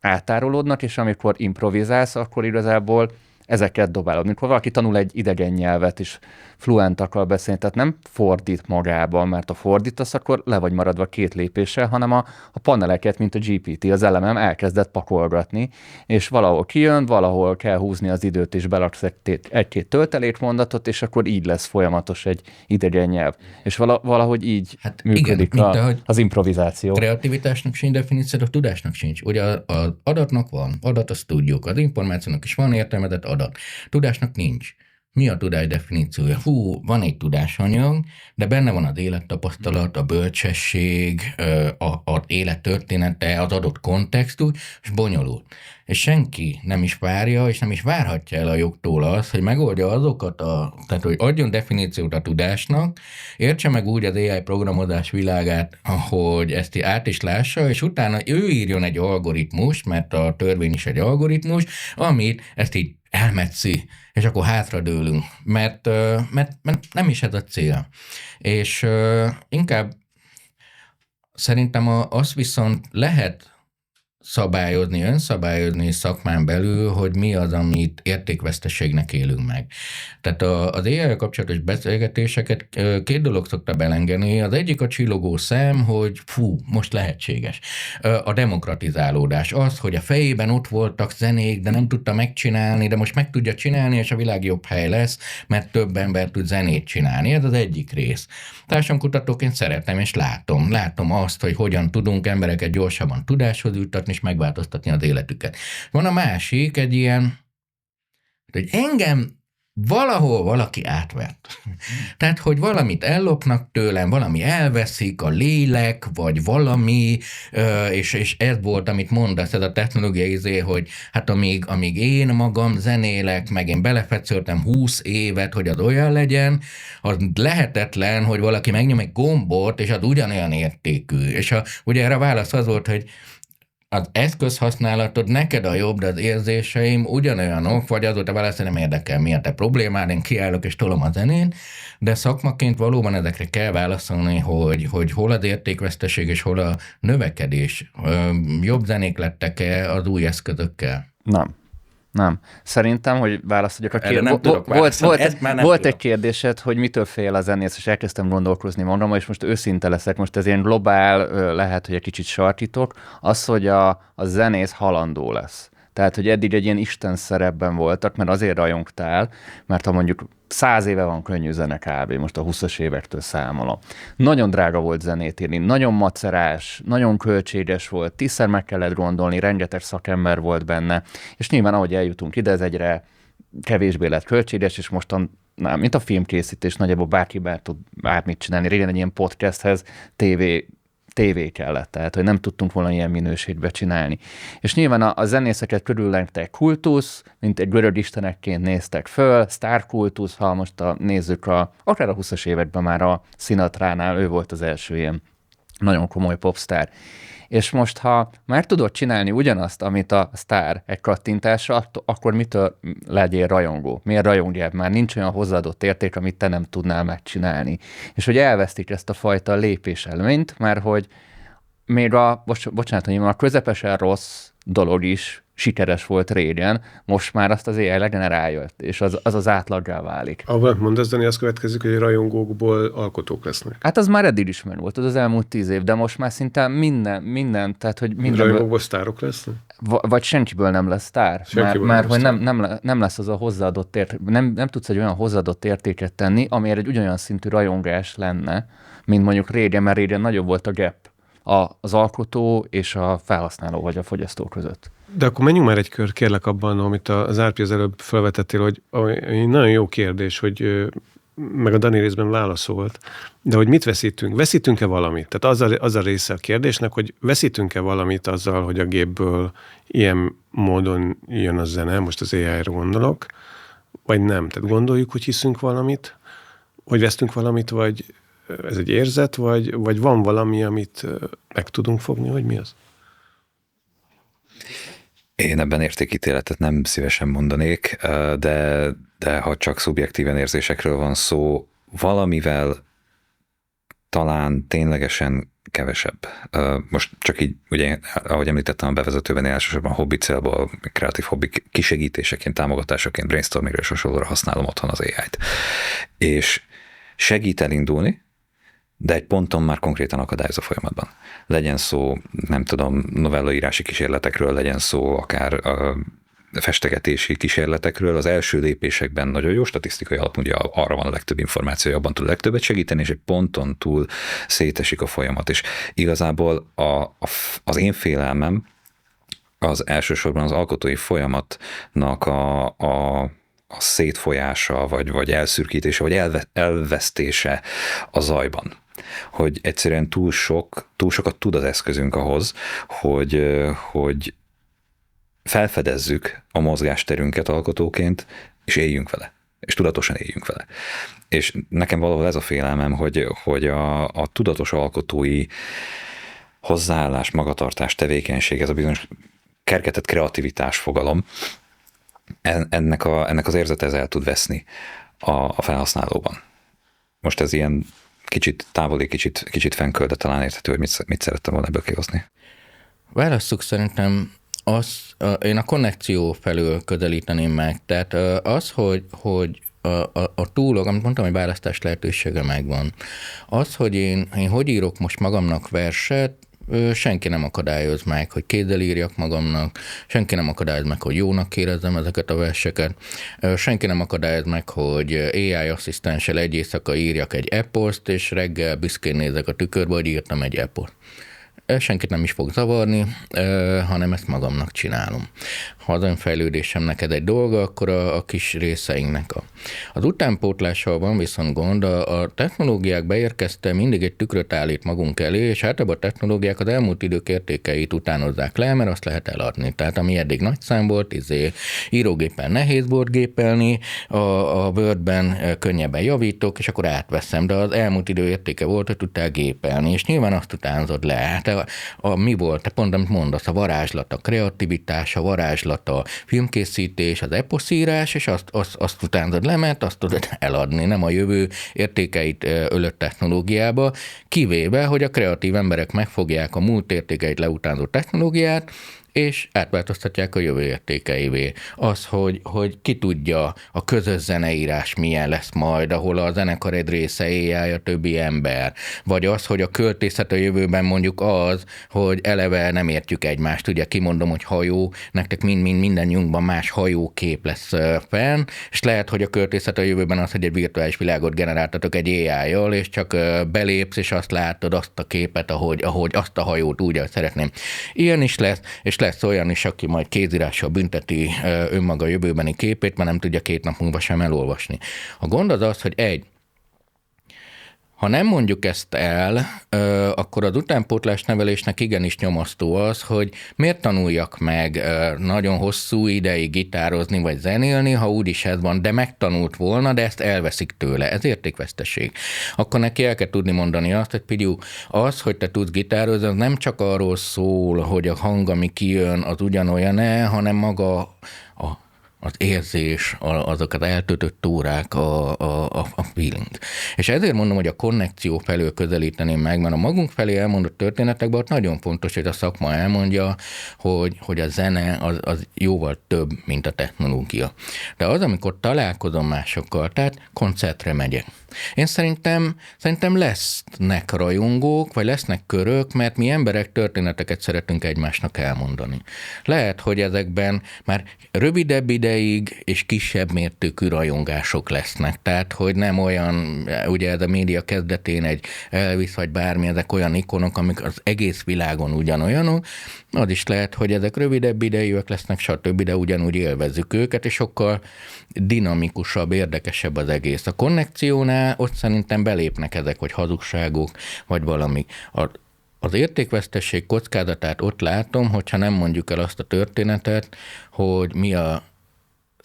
átárolódnak, és amikor improvizálsz, akkor igazából ezeket dobálod. Mikor valaki tanul egy idegen nyelvet, és fluent akar beszélni, tehát nem fordít magában, mert ha fordítasz, akkor le vagy maradva 2 lépéssel, hanem a paneleket, mint a GPT, az LMM elkezdett pakolgatni, és valahol kijön, valahol kell húzni az időt, és belaksz egy-két töltelékmondatot, és akkor így lesz folyamatos egy idegen nyelv. És valahogy így működik az improvizáció. Kreativitásnak sincs definíció, a tudásnak sincs. Ugye az adatnak van, adat azt tudjuk, az információnak is van értelmezett adat. Tudásnak nincs. Mi a tudás definíciója? Van egy tudásanyag, de benne van az élettapasztalat, a bölcsesség, az élettörténete, az adott kontextus, és bonyolult. És senki nem is várja, és nem is várhatja el a jogtól azt, hogy megoldja azokat, tehát hogy adjon definíciót a tudásnak, értse meg úgy az AI programozás világát, hogy ezt át is lássa, és utána ő írjon egy algoritmust, mert a törvény is egy algoritmus, amit ezt így elmetszi, és akkor hátradőlünk, mert nem is ez a cél. És inkább szerintem azt viszont lehet önszabályozni szakmán belül, hogy mi az, amit értékveszteségnek élünk meg. Tehát az AI-jal kapcsolatos beszélgetéseket 2 dolog szokta belengeni. Az egyik a csillogó szem, hogy most lehetséges. A demokratizálódás az, hogy a fejében ott voltak zenék, de nem tudta megcsinálni, de most meg tudja csinálni, és a világ jobb hely lesz, mert több ember tud zenét csinálni. Ez az egyik rész. Társadalomkutatóként szeretem és látom azt, hogy hogyan tudunk embereket gyorsabban tudáshoz juttatni, és megváltoztatni az életüket. Van a másik, egy ilyen, hogy engem valahol valaki átvett. Tehát, hogy valamit ellopnak tőlem, valami elveszik, a lélek, vagy valami, és ez volt, amit mondasz, ez a technológiai hogy hát amíg én magam zenélek, meg én belefetszöltem 20 évet, hogy az olyan legyen, az lehetetlen, hogy valaki megnyom egy gombot, és az ugyanolyan értékű. És ugye erre a válasz az volt, hogy az eszközhasználatod, neked a jobb, de az érzéseim ugyanolyanok, vagy azóta válaszol, nem érdekel, mi a te problémád, én kiállok és tolom a zenén, de szakmaként valóban ezekre kell válaszolni, hogy hol az értékveszteség és hol a növekedés. Jobb zenék lettek-e az új eszközökkel? Nem. Szerintem, hogy válaszoljuk a kérdésre. Volt egy kérdésed, hogy mitől fél a zenész, és elkezdtem gondolkozni magammal, és most őszinte leszek, most ez ilyen globál, lehet, hogy egy kicsit sarkítok, az, hogy a zenész halandó lesz. Tehát, hogy eddig egy ilyen Isten szerepben voltak, mert azért rajongtál, mert ha mondjuk 100 éve van könnyű zene kb. Most a 20-as évektől számolom. Nagyon drága volt zenét írni, nagyon macerás, nagyon költséges volt, 10-szer meg kellett gondolni, rengeteg szakember volt benne, és nyilván ahogy eljutunk ide, ez egyre kevésbé lett költséges, és mostan, mint a filmkészítés, nagyjából bárki tud bármit csinálni. Régen egy ilyen podcasthez TV kellett, tehát hogy nem tudtunk volna ilyen minőségbe csinálni. És nyilván a zenészeket körüllengte kultusz, mint egy görög istenekként néztek föl, sztárkultusz, ha most nézzük akár a 20-as években már a Sinatránál, ő volt az első ilyen nagyon komoly popstar. És most, ha már tudod csinálni ugyanazt, amit a sztár egy kattintásra, akkor mitől legyél rajongó? Miért rajongjál? Már nincs olyan hozzáadott érték, amit te nem tudnál megcsinálni. És hogy elvesztik ezt a fajta lépéselményt, mert hogy még bocsánat, hogy a közepesen rossz dolog is sikeres volt régen, most már azt az AI legenerálja, és az átlaggá válik. Abban mondasz, Dani, az következik, hogy rajongókból alkotók lesznek. Hát az már eddig is volt, az elmúlt 10 év, de most már szinte minden, tehát hogy minden. Rajongóból sztárok lesznek? Vagy senkiből nem lesz sztár. Mert hogy nem lesz az a hozzáadott érték, nem tudsz egy olyan hozzáadott értéket tenni, amire egy ugyanolyan szintű rajongás lenne, mint mondjuk régen, mert régen nagyobb volt a gap az alkotó és a felhasználó vagy a fogyasztó között. De akkor menjünk már egy kör, kérlek abban, amit az Árpi az előbb felvetettél, hogy nagyon jó kérdés, hogy meg a Dani részben válaszolt, de hogy mit veszítünk? Veszítünk-e valamit? Tehát az a része a kérdésnek, hogy veszítünk-e valamit azzal, hogy a gépből ilyen módon jön a zene, most az AI-ra gondolok, vagy nem? Tehát gondoljuk, hogy hiszünk valamit, hogy vesztünk valamit, vagy ez egy érzet, vagy van valami, amit meg tudunk fogni, hogy mi az? Én ebben értékítéletet nem szívesen mondanék, de ha csak szubjektíven érzésekről van szó, valamivel talán ténylegesen kevesebb. Most csak így, ugye, ahogy említettem a bevezetőben, elsősorban hobbi célból, kreatív hobbi kisegítéseként, támogatásaként, brainstormingre és hasonlóra használom otthon az AI-t. És segít elindulni, de egy ponton már konkrétan akadályoz a folyamatban. Legyen szó, nem tudom, novellaírási kísérletekről, legyen szó akár festegetési kísérletekről, az első lépésekben nagyon jó statisztikai alap, ugye arra van a legtöbb információ, abban tud a legtöbbet segíteni, és egy ponton túl szétesik a folyamat. És igazából az én félelmem az elsősorban az alkotói folyamatnak a szétfolyása, vagy elszürkítése, vagy elvesztése a zajban. Hogy egyszerűen túl sokat tud az eszközünk ahhoz, hogy felfedezzük a mozgásterünket alkotóként, és éljünk vele. És tudatosan éljünk vele. És nekem valahol ez a félelmem, hogy a tudatos alkotói hozzáállás, magatartás, tevékenység, ez a bizonyos kergetett kreativitás fogalom, ennek az érzete ez el tud veszni a felhasználóban. Most ez ilyen kicsit távoli, kicsit fenköl, de talán érthető, hogy mit szerettem volna ebből kihozni. Válasszuk szerintem én a konnekció felől közelíteném meg. Tehát az, hogy a túlog, amit mondtam, hogy választás lehetősége megvan. Az, hogy én hogy írok most magamnak verset, senki nem akadályoz meg, hogy kézzel írjak magamnak, senki nem akadályoz meg, hogy jónak érezzem ezeket a verseket, senki nem akadályoz meg, hogy AI asszisztenssel egy éjszaka írjak egy eposzt, és reggel büszkén nézek a tükörbe, hogy írtam egy eposzt. Senkit nem is fog zavarni, hanem ezt magamnak csinálom. Ha az önfejlődésemnek ez egy dolga, akkor a kis részeinknek az utánpótlással van viszont gond, a technológiák beérkezte, mindig egy tükröt állít magunk elé, és általában a technológiák az elmúlt idők értékeit utánozzák le, mert azt lehet eladni. Tehát ami eddig nagy szám volt, írógépen nehéz volt gépelni, a Wordben könnyebben javítok, és akkor átveszem, de az elmúlt idő értéke volt, hogy tudtál gépelni, és nyilván azt utánzod le. Mi volt, te pont amit mondasz, a varázslat, a kreativitás, a varázslat, a filmkészítés, az eposzírás, és azt utánzod le, mert azt tudod eladni, nem a jövő értékeit ölött technológiába, kivéve, hogy a kreatív emberek megfogják a múlt értékeit leutánzó technológiát, és átváltoztatják a jövő értékeivé. Az, hogy ki tudja, a közös zeneírás milyen lesz majd, ahol a zenekar egy része AI, a többi ember. Vagy az, hogy a költészet a jövőben mondjuk az, hogy eleve nem értjük egymást. Ugye kimondom, hogy hajó, nektek mindannyiunkban más hajókép lesz fenn, és lehet, hogy a költészet a jövőben az, hogy egy virtuális világot generáltatok egy AI-jal, és csak belépsz, és azt látod, azt a képet, ahogy azt a hajót úgy, ahogy szeretném. Ilyen is lesz, és lesz olyan is, aki majd kézírással bünteti önmaga jövőbeni képét, mert nem tudja 2 nap múlva sem elolvasni. A gond az, hogy ha nem mondjuk ezt el, akkor az utánpótlás nevelésnek igenis nyomasztó az, hogy miért tanuljak meg nagyon hosszú ideig gitározni vagy zenélni, ha úgyis ez van, de megtanult volna, de ezt elveszik tőle. Ez értékveszteség. Akkor neki el kell tudni mondani azt, hogy Pigyú, az, hogy te tudsz gitározni, az nem csak arról szól, hogy a hang, ami kijön, az ugyanolyan-e, hanem maga az érzés, azok az eltöltött órák, a feeling. És ezért mondom, hogy a konnekció felől közelíteném meg, mert a magunk felé elmondott történetekben ott nagyon fontos, hogy a szakma elmondja, hogy a zene az jóval több, mint a technológia. De az, amikor találkozom másokkal, tehát koncertre megyek. Én szerintem lesznek rajongók, vagy lesznek körök, mert mi emberek történeteket szeretünk egymásnak elmondani. Lehet, hogy ezekben már rövidebb ideig és kisebb mértékű rajongások lesznek. Tehát, hogy nem olyan, ugye ez a média kezdetén egy Elvis vagy bármi, ezek olyan ikonok, amik az egész világon ugyanolyanok. Az is lehet, hogy ezek rövidebb idejűek lesznek, stb., de ugyanúgy élvezzük őket, és sokkal dinamikusabb, érdekesebb az egész. A konnekciónál ott szerintem belépnek ezek, hogy hazugságok, vagy valami. Az értékvesztesség kockázatát ott látom, hogyha nem mondjuk el azt a történetet, hogy mi a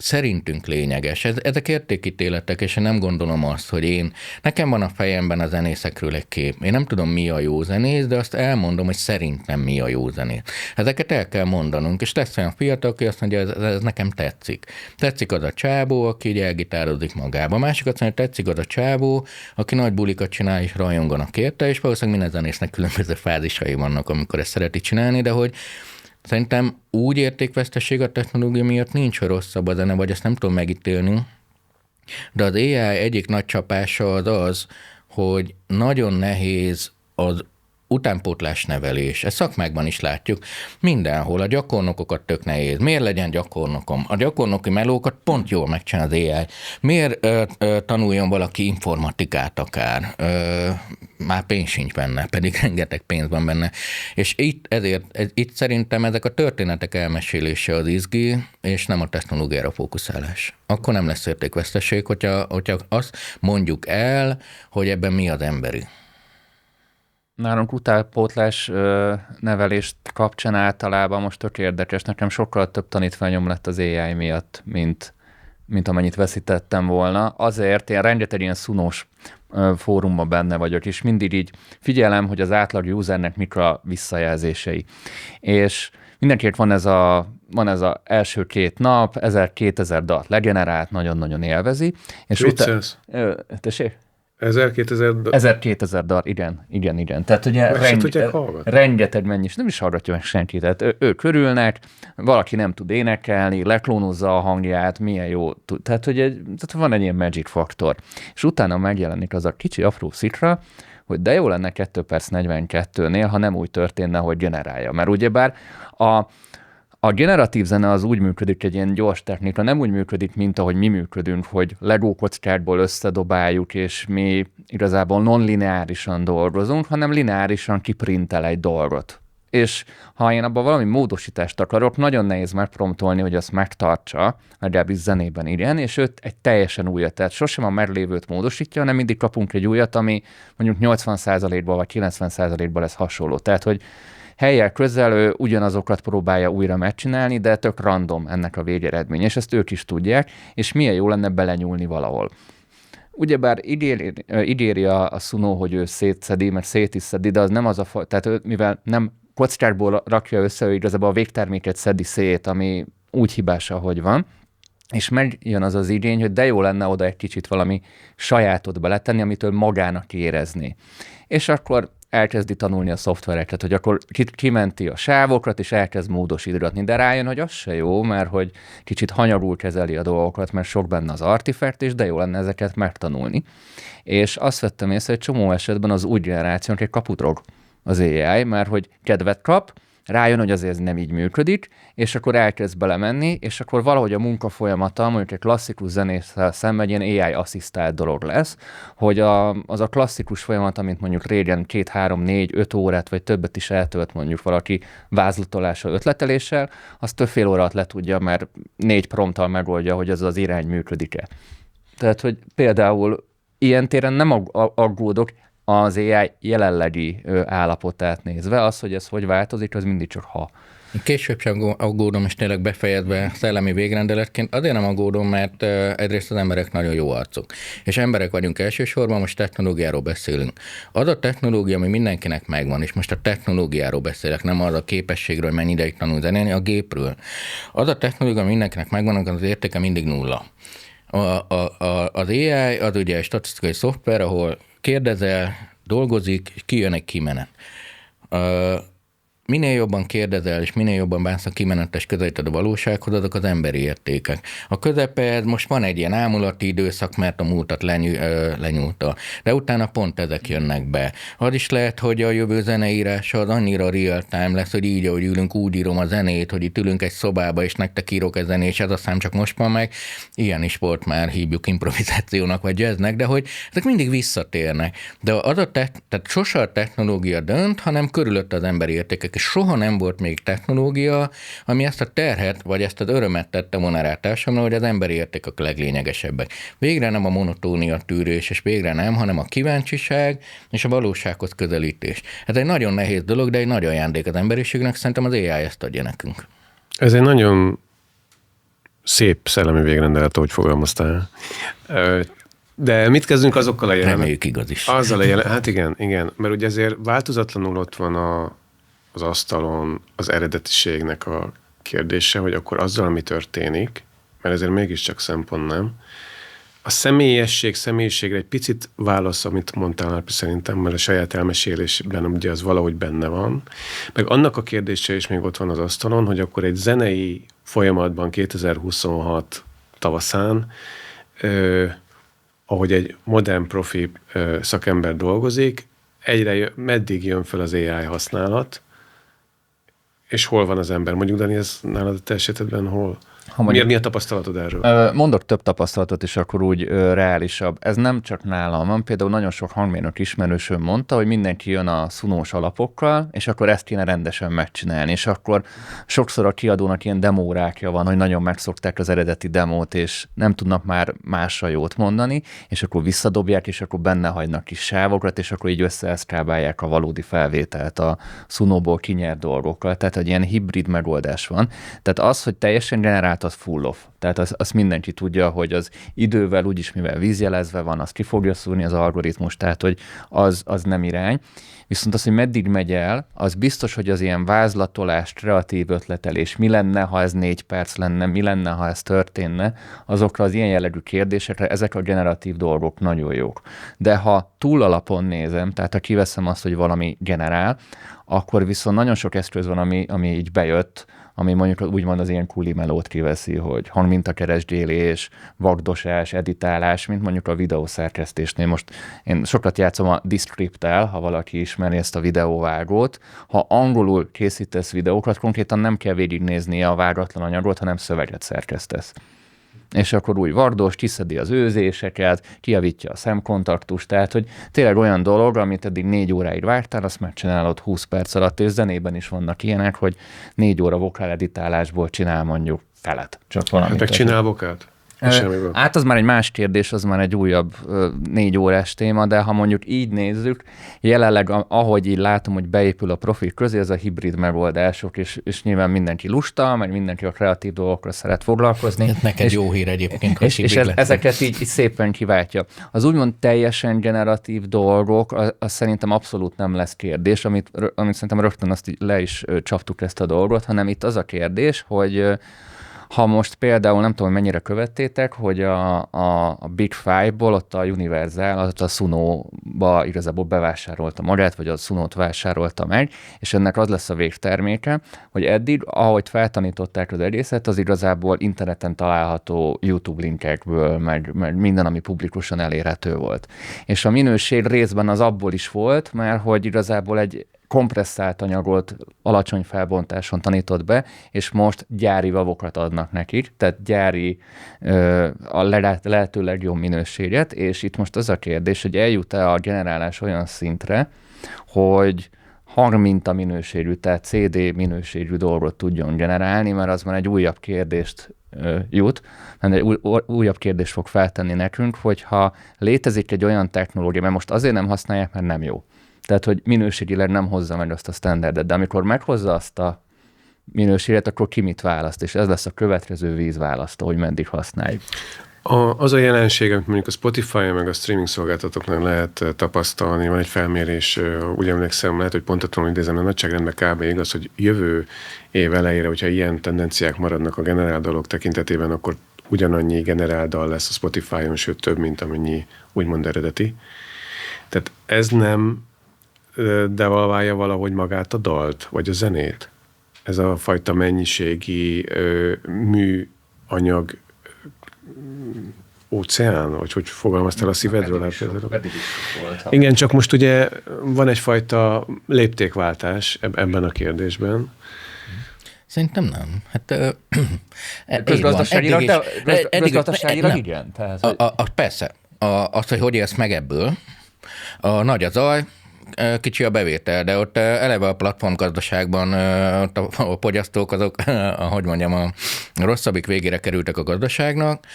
szerintünk lényeges. Ezek értékítéletek, és én nem gondolom azt, hogy nekem van a fejemben a zenészekről egy kép. Én nem tudom, mi a jó zenész, de azt elmondom, hogy szerintem mi a jó zenész. Ezeket el kell mondanunk, és lesz olyan fiatal, aki azt mondja, ez nekem tetszik. Tetszik az a csábó, aki így elgitározik magába. A másik azt mondja, tetszik az a csábó, aki nagy bulikat csinál, és rajonganak érte, és valószínűleg minden zenésznek különböző fázisai vannak, amikor ezt szereti csinálni, de hogy szerintem úgy értékvesztesség a technológia miatt nincs, hogy rosszabb a zene, vagy ezt nem tudom megítélni, de az AI egyik nagy csapása az, hogy nagyon nehéz az utánpótlás nevelés. Ezt szakmákban is látjuk. Mindenhol a gyakornokokat tök nehéz. Miért legyen gyakornokom? A gyakornoki melókat pont jól megcsinál az AI. Miért tanuljon valaki informatikát akár? Már pénz sincs benne, pedig rengeteg pénz van benne. És itt szerintem ezek a történetek elmesélése az izgi, és nem a technológiára fókuszálás. Akkor nem lesz értékveszteség, hogyha azt mondjuk el, hogy ebben mi az emberi. Nálunk utánpótlás nevelést kapcsán általában most tök érdekes, nekem sokkal több tanítványom lett az AI miatt, mint amennyit veszítettem volna. Azért én rengeteg ilyen szunós fórumban benne vagyok, és mindig így figyelem, hogy az átlag usernek mik a visszajelzései. És mindenkinek van ez a első 2 nap, 1000-2000 dalt legenerált, nagyon-nagyon élvezi. És tessék? 1000-2000 dal, igen. Tehát ugye rengeteg mennyis, nem is hallgatja meg senki. Tehát ők körülnek, valaki nem tud énekelni, leklónozza a hangját, milyen jó. Tehát, tehát van egy ilyen magic faktor. És utána megjelenik az a kicsi apró szikra, hogy de jó lenne 2 perc 42-nél, ha nem úgy történne, hogy generálja. Mert ugyebár a generatív zene az úgy működik, egy ilyen gyors technika, nem úgy működik, mint ahogy mi működünk, hogy Lego kockákból összedobáljuk, és mi igazából non-lineárisan dolgozunk, hanem lineárisan kiprintel egy dolgot. És ha én abban valami módosítást akarok, nagyon nehéz megpromptolni, hogy azt megtartsa, legalábbis zenében igen, és őt egy teljesen újat, tehát sosem a meglévőt módosítja, hanem mindig kapunk egy újat, ami mondjuk 80%-ban vagy 90%-ban lesz hasonló. Tehát, hogy hellyel közel ugyanazokat próbálja újra megcsinálni, de tök random ennek a végeredmény, és ezt ők is tudják, és milyen jó lenne belenyúlni valahol. Ugyebár ígéri a Suno, hogy ő szétszedi, mert szét is szedi, de az nem az tehát mivel nem kockákból rakja össze, ő igazából a végterméket szedi szét, ami úgy hibás, ahogy van, és megjön az igény, hogy de jó lenne oda egy kicsit valami sajátot beletenni, amitől magának érezni. És akkor elkezdi tanulni a szoftvereket, hogy akkor kimenti a sávokat, és elkezd módosítgatni, de rájön, hogy az se jó, mert hogy kicsit hanyagul kezeli a dolgokat, mert sok benne az artifakt, és de jó lenne ezeket megtanulni. És azt vettem észre, hogy csomó esetben az új generációnak egy kaput rog az AI, mert hogy kedvet kap, rájön, hogy azért ez nem így működik, és akkor elkezd belemenni, és akkor valahogy a munkafolyamata, mondjuk egy klasszikus zenésszel szemben egy ilyen AI-asszisztált dolog lesz, hogy az a klasszikus folyamat, amit mondjuk régen 2, 3, 4, 5 órát, vagy többet is eltölt mondjuk valaki vázlatolással, ötleteléssel, az több fél órát le tudja, mert 4 prompttal megoldja, hogy ez az irány működik-e. Tehát, hogy például ilyen téren nem aggódok, az AI jelenlegi állapotát nézve, az, hogy ez hogy változik, az mindig csak ha. Később sem aggódom, és tényleg befejezve szellemi végrendeletként, azért nem aggódom, mert egyrészt az emberek nagyon jó arcok. És emberek vagyunk elsősorban, most technológiáról beszélünk. Az a technológia, ami mindenkinek megvan, és most a technológiáról beszélek, nem az a képességről, mennyi ideig tanul zenélni, a gépről. Az a technológia, ami mindenkinek megvan, az értéke mindig nulla. Az AI az ugye egy statisztikai szoftver, ahol kérdezel, dolgozik, és kijön egy kimenet. Minél jobban kérdezel, és minél jobban bánsz a kimenetes közelíted a valósághoz, azok az emberi értékek. A közepe, most van egy ilyen ámulati időszak, mert a múltat lenyúlta, de utána pont ezek jönnek be. Az is lehet, hogy a jövő zeneírása az annyira real-time lesz, hogy így, ahogy ülünk, úgy írom a zenét, hogy itt ülünk egy szobába, és nektek írok egy zenét, és ez a szám csak most van meg. Ilyen is volt már, hívjuk improvizációnak, vagy jazznek, de hogy ezek mindig visszatérnek. De tehát sose a technológia dönt, hanem körülött az emberi értékek. És soha nem volt még technológia, ami ezt a terhet, vagy ezt az örömet tette volna rá társadalomra, hogy az emberi értékek a leglényegesebbek. Végre nem a monotónia tűrés, és végre nem, hanem a kíváncsiság és a valósághoz közelítés. Ez egy nagyon nehéz dolog, de egy nagy ajándék az emberiségnek, szerintem az AI ezt adja nekünk. Ez egy nagyon szép szellemi végrendelet, ahogy fogalmaztál. De mit kezdünk azokkal a Reméljük igaz is. Hát igen, mert ugye azért változatlanul ott van az asztalon az eredetiségnek a kérdése, hogy akkor azzal, ami történik, mert ezért mégiscsak szempont, nem? A személyiségre egy picit válasz, amit mondtál, Árpi, szerintem, mert a saját elmesélésben ugye az valahogy benne van. Meg annak a kérdése is még ott van az asztalon, hogy akkor egy zenei folyamatban 2026 tavaszán, ahogy egy modern profi szakember dolgozik, meddig jön fel az AI használat, és hol van az ember? Mondjuk, Dani, ez nálad a te esetedben hol? Mi a tapasztalatod erről? Mondok több tapasztalatot, és akkor úgy reálisabb. Ez nem csak nálam van, például nagyon sok hangmérnök ismerősöm mondta, hogy mindenki jön a szunós alapokkal, és akkor ezt kéne rendesen megcsinálni, és akkor sokszor a kiadónak ilyen demórákja van, hogy nagyon megszokták az eredeti demót, és nem tudnak már másra jót mondani, és akkor visszadobják, és akkor benne hagynak kis sávokat, és akkor így összeeszkábálják a valódi felvételt a szunóból kinyert dolgokkal. Tehát egy ilyen hibrid megoldás van. Tehát az, hogy teljesen generált, az full off. Tehát azt mindenki tudja, hogy az idővel úgyis, mivel vízjelezve van, az ki fogja szúrni az algoritmus, tehát hogy az nem irány. Viszont az, hogy meddig megy el, az biztos, hogy az ilyen vázlatolás, kreatív ötletelés, mi lenne, ha ez 4 perc lenne, mi lenne, ha ez történne, azokra az ilyen jellegű kérdésekre ezek a generatív dolgok nagyon jók. De ha túl alapon nézem, tehát ha kiveszem azt, hogy valami generál, akkor viszont nagyon sok eszköz van, ami így bejött, ami mondjuk úgymond az ilyen kulimelót kiveszi, hogy hangmintakeresgélés, vagdosás, editálás, mint mondjuk a videószerkesztésnél. Most én sokat játszom a Descript-tel, ha valaki ismeri ezt a videóvágót. Ha angolul készítesz videókat, konkrétan nem kell végignézni a vágatlan anyagot, hanem szöveget szerkesztesz. És akkor új vardos, kiszedi az őzéseket, kijavítja a szemkontaktust, tehát hogy tényleg olyan dolog, amit eddig 4 óráig vártál, azt megcsinálod 20 perc alatt, és zenében is vannak ilyenek, hogy 4 óra vokál editálásból csinál mondjuk felet. Csak valamit. Meg csinál vokált? Hát az már egy más kérdés, az már egy újabb 4 órás téma, de ha mondjuk így nézzük, jelenleg ahogy így látom, hogy beépül a profil közé, ez a hibrid megoldások, és nyilván mindenki lusta, meg mindenki a kreatív dolgokra szeret foglalkozni. Neked jó hír egyébként. És ezeket így szépen kiváltja. Az úgymond teljesen generatív dolgok, az szerintem abszolút nem lesz kérdés, amit szerintem rögtön azt le is csaptuk ezt a dolgot, hanem itt az a kérdés, hogy ha most például, nem tudom, mennyire követtétek, hogy a Big Five-ból ott a Universal, ott a Suno-ba igazából bevásárolta magát, vagy a Sunót vásárolta meg, és ennek az lesz a végterméke, hogy eddig, ahogy feltanították az egészet, az igazából interneten található YouTube linkekből, meg minden, ami publikusan elérhető volt. És a minőség részben az abból is volt, mert hogy igazából egy kompresszált anyagot alacsony felbontáson tanított be, és most gyári vavokat adnak nekik, tehát gyári a lehető legjobb minőséget, és itt most az a kérdés, hogy eljut-e a generálás olyan szintre, hogy hangminta minőségű, tehát CD minőségű dolgot tudjon generálni, mert az már egy újabb kérdést egy újabb kérdést fog feltenni nekünk, hogyha létezik egy olyan technológia, mert most azért nem használják, mert nem jó. Tehát, hogy minőségileg nem hozza meg azt a standardet, de amikor meghozza azt a minőséget, akkor ki mit választ, és ez lesz a következő vízválasztó, hogy meddig használjuk. Az a jelenség, amit mondjuk a Spotify-on meg a streaming szolgáltatóknál lehet tapasztalni, van egy felmérés, úgy emlékszem, lehet, hogy pontatlanul idézem, a nagyságrendben kb. Igaz, hogy jövő év elejére, hogyha ilyen tendenciák maradnak a generál dalok tekintetében, akkor ugyanannyi generál dal lesz a Spotify-on, sőt több, mint amennyi úgymond eredeti. Tehát ez nem devalválja valahogy magát a dalt, vagy a zenét? Ez a fajta mennyiségi műanyag óceán, vagy hogy fogalmaztál a szívedről? Igen, csak most ugye van egyfajta léptékváltás ebben a kérdésben. Szerintem nem. Hát közgazdaságilag igen. Persze. Az, hogy élsz meg ebből, a nagy a zaj, kicsi a bevétel, de ott eleve a platformgazdaságban ott a fogyasztók azok, ahogy mondjam, a rosszabbik végére kerültek a gazdaságnak,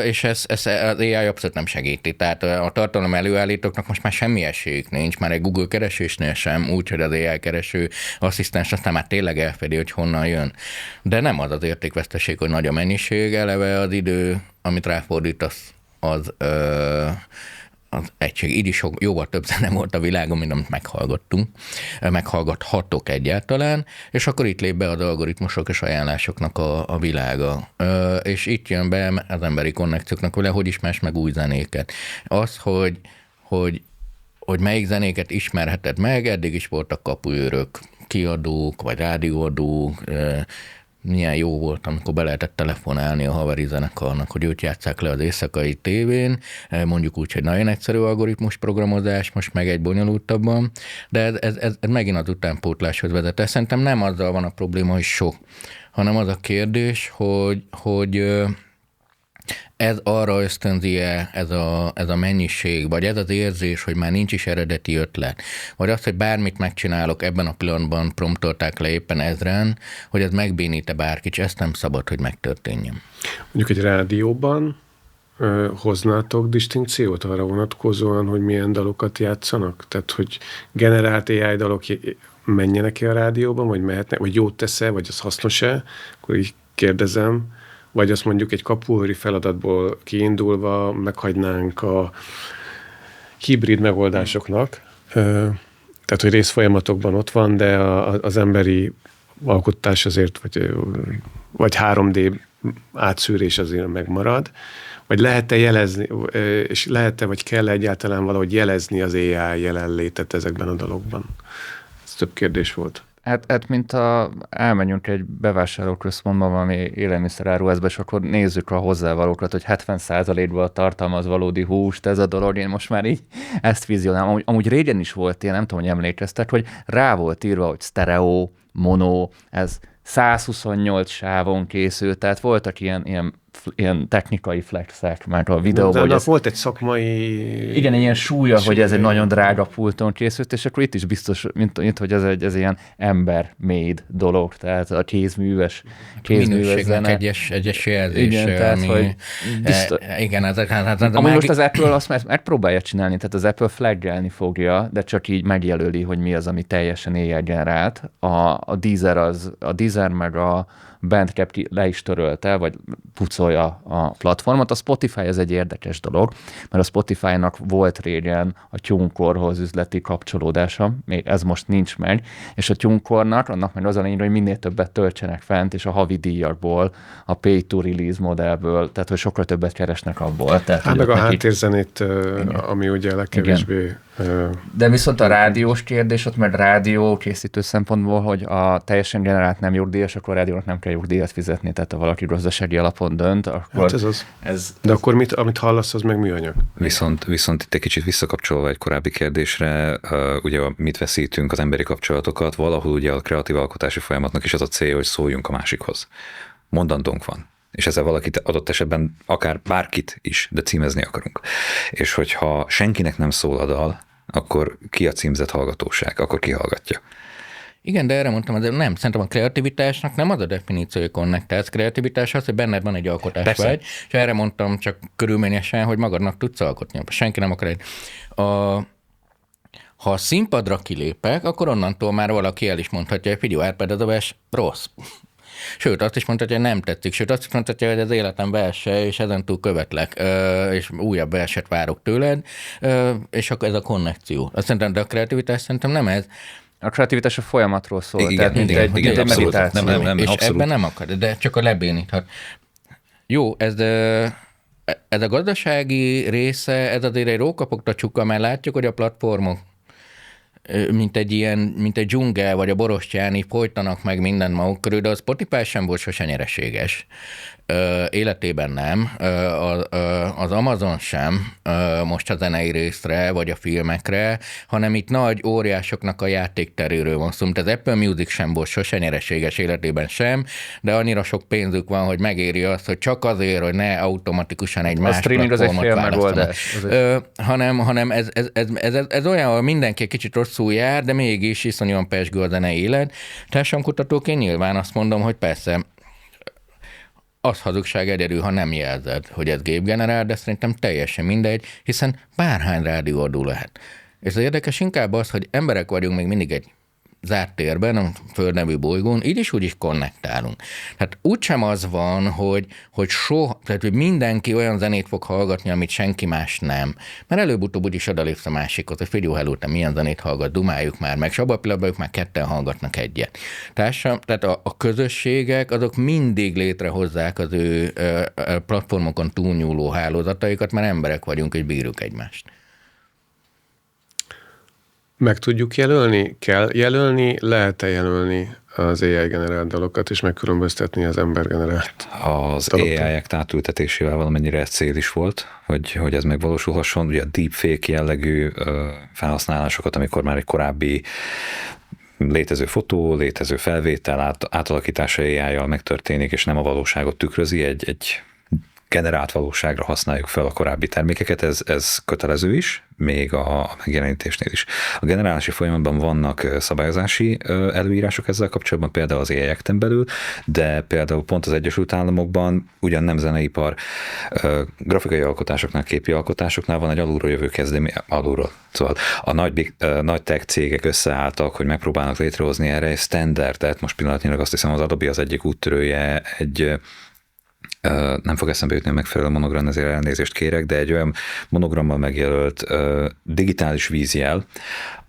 és ez az AI abszolút nem segíti. Tehát a tartalom előállítóknak most már semmi esélyük nincs, már egy Google keresésnél sem, úgyhogy az AI kereső asszisztens aztán már tényleg elfedi, hogy honnan jön. De nem az értékveszteség, hogy nagy a mennyiség, eleve az idő, amit ráfordítasz, az egység. Így is jóval több zene volt a világon, mint amit meghallgathatok egyáltalán, és akkor itt lép be az algoritmusok és ajánlásoknak a világa. És itt jön be az emberi konnekcióknak vele, hogy ismersz meg új zenéket. Az, hogy melyik zenéket ismerheted meg, eddig is voltak kapuőrök, kiadók, vagy rádióadók, milyen jó volt, amikor be lehetett telefonálni a haveri zenekarnak, hogy őt játsszák le az éjszakai tévén, mondjuk úgy, hogy nagyon egyszerű algoritmus programozás, most meg egy bonyolultabban, de ez megint az utánpótláshoz vezet. Szerintem nem azzal van a probléma, hogy sok, hanem az a kérdés, hogy ez arra ösztönzi-e ez a mennyiség, vagy ez az érzés, hogy már nincs is eredeti ötlet, vagy az, hogy bármit megcsinálok, ebben a pillanatban promptolták le éppen ezren, hogy ez megbénít-e bárkit, és ezt nem szabad, hogy megtörténjen. Mondjuk egy rádióban hoznátok distinkciót arra vonatkozóan, hogy milyen dalokat játszanak? Tehát, hogy generált AI dalok menjenek ki a rádióban, vagy mehetnek, vagy jót tesz-e, vagy az hasznos-e? Akkor így kérdezem. Vagy azt mondjuk egy kapuőri feladatból kiindulva meghagynánk a hibrid megoldásoknak. Tehát, hogy részfolyamatokban ott van, de az emberi alkotás azért, vagy 3D átszűrés azért megmarad. Vagy lehet-e jelezni, és lehet-e, vagy kell egyáltalán valahogy jelezni az AI jelenlétet ezekben a dalokban? Ez több kérdés volt. Hát mint elmenjünk egy bevásárlóközpontba, valami élelmiszeráruházba, és akkor nézzük a hozzávalókat, hogy 70%-ban tartalmaz valódi húst ez a dolog. Én most már így ezt vizionálom. Amúgy régen is volt ilyen, nem tudom, hogy emlékeztek, hogy rá volt írva, hogy sztereó, mono, ez 128 sávon készült, tehát voltak ilyen technikai flexek, már a videóban. De volt egy szakmai... Igen, ilyen súlya, hogy ez egy nagyon drága pulton készült, és akkor itt is biztos, mint hogy ez ilyen ember-made dolog, tehát a kézműves zene. Egyes jelzés. Igen, tehát, hogy biztos... Igen, Amúgy most az Apple azt megpróbálja csinálni, tehát az Apple flaggelni fogja, de csak így megjelöli, hogy mi az, ami teljesen AI generált. A Deezer meg a Bandcamp le is törölte, vagy pucolja a platformot. A Spotify ez egy érdekes dolog, mert a Spotify-nak volt régen a TuneCore-hoz üzleti kapcsolódása, még ez most nincs meg, és a TuneCore-nak annak meg az a lényeg, hogy minél többet töltsenek fent, és a havi díjakból, a pay-to-release modellből, tehát hogy sokkal többet keresnek abból. Tehát, meg a háttérzenét, ami ugye legkevésbé... De viszont a rádiós kérdés, ott mert rádió készítő szempontból, hogy a teljesen generált nem jogdíjas, akkor a rádiónak nem kell jogdíjat fizetni, tehát ha valaki gazdasági alapon dönt, akkor... Hát ez az. De akkor amit hallasz, az meg műanyag. Viszont itt egy kicsit visszakapcsolva egy korábbi kérdésre, ugye mit veszítünk az emberi kapcsolatokat, valahol ugye a kreatív alkotási folyamatnak is az a célja, hogy szóljunk a másikhoz. Mondandónk van. És ezzel valakit adott esetben akár bárkit is, de címezni akarunk. És hogyha senkinek nem szól a dal, akkor ki a címzett hallgatóság, akkor ki hallgatja. Igen, de erre mondtam, de nem, szerintem a kreativitásnak nem az a definíció, hogy konnektálsz. Kreativitás az, hogy benned van egy alkotásvágy, és erre mondtam csak körülményesen, hogy magadnak tudsz alkotni. Senki nem akar ha a színpadra kilépek, akkor onnantól már valaki el is mondhatja, hogy figyelj, Árpád, ez a vers rossz. Sőt, azt is mondhatja, hogy nem tetszik. Sőt, azt is mondhatja, hogy ez életem verse, és ezentúl követlek, és újabb verset várok tőled, és akkor ez a konnekció. Azt szerintem, de a kreativitás szerintem nem ez. A kreativitás a folyamatról szól, igen, tehát mint egy meditáció. Nem, és abszolút. Ebben nem akar, de csak a lebéníthat. Jó, ez a gazdasági része, ez azért egy rókapokta csuka, mert látjuk, hogy a platformok mint egy dzsungel, vagy a borostyáni folytanak meg mindent maguk körül, de a Spotify sem volt sose nyereséges. életében nem, az Amazon sem most a zenei részre, vagy a filmekre, hanem itt nagy óriásoknak a játékteréről van szó. Mint az Apple Music sem volt sose nyereséges életében sem, de annyira sok pénzük van, hogy megéri azt, hogy csak azért, hogy ne automatikusan egy más platformot választanak. Hanem ez olyan, hogy mindenki kicsit rosszul jár, de mégis iszonyúan pezsgő a zenei élet. Társadalomkutatóként nyilván azt mondom, hogy persze, az hazugság egyedül, ha nem jelzed, hogy ez gépgenerál, de szerintem teljesen mindegy, hiszen bárhány rádióadó lehet. És az érdekes inkább az, hogy emberek vagyunk még mindig egy zárt térben, a Föld nevű bolygón, így is úgy is konnektálunk. Tehát úgysem az van, hogy hogy mindenki olyan zenét fog hallgatni, amit senki más nem. Mert előbb-utóbb úgyis odalépsz a másikot, hogy figyelj, hello, te milyen zenét hallgat, dumáljuk már meg, és abban a pillanatban ők már ketten hallgatnak egyet. Tehát a közösségek, azok mindig létrehozzák az ő platformokon túlnyúló hálózataikat, mert emberek vagyunk, és bírjuk egymást. Meg tudjuk jelölni? Kell jelölni? Lehet-e jelölni az AI generált dalokat, és megkülönböztetni az ember generált Az AI-ek átültetésével valamennyire ez cél is volt, hogy ez megvalósulhasson. Ugye a deepfake jellegű felhasználásokat, amikor már egy korábbi létező fotó, létező felvétel átalakítása AI-jal megtörténik, és nem a valóságot tükrözi, egy generált valóságra használjuk fel a korábbi termékeket, ez kötelező is, még a megjelenítésnél is. A generálási folyamatban vannak szabályozási előírások ezzel kapcsolatban, például az AI Act-en belül, de például pont az Egyesült Államokban ugyan nem zeneipar, grafikai alkotásoknál, képi alkotásoknál van egy alulról jövő alulról. Szóval a nagy tech cégek összeálltak, hogy megpróbálnak létrehozni erre egy standardet, most pillanatnyilag azt hiszem az Adobe az egyik úttörője, nem fog eszembe jutni a megfelelő monogram, ezért elnézést kérek, de egy olyan monogrammal megjelölt digitális vízjel,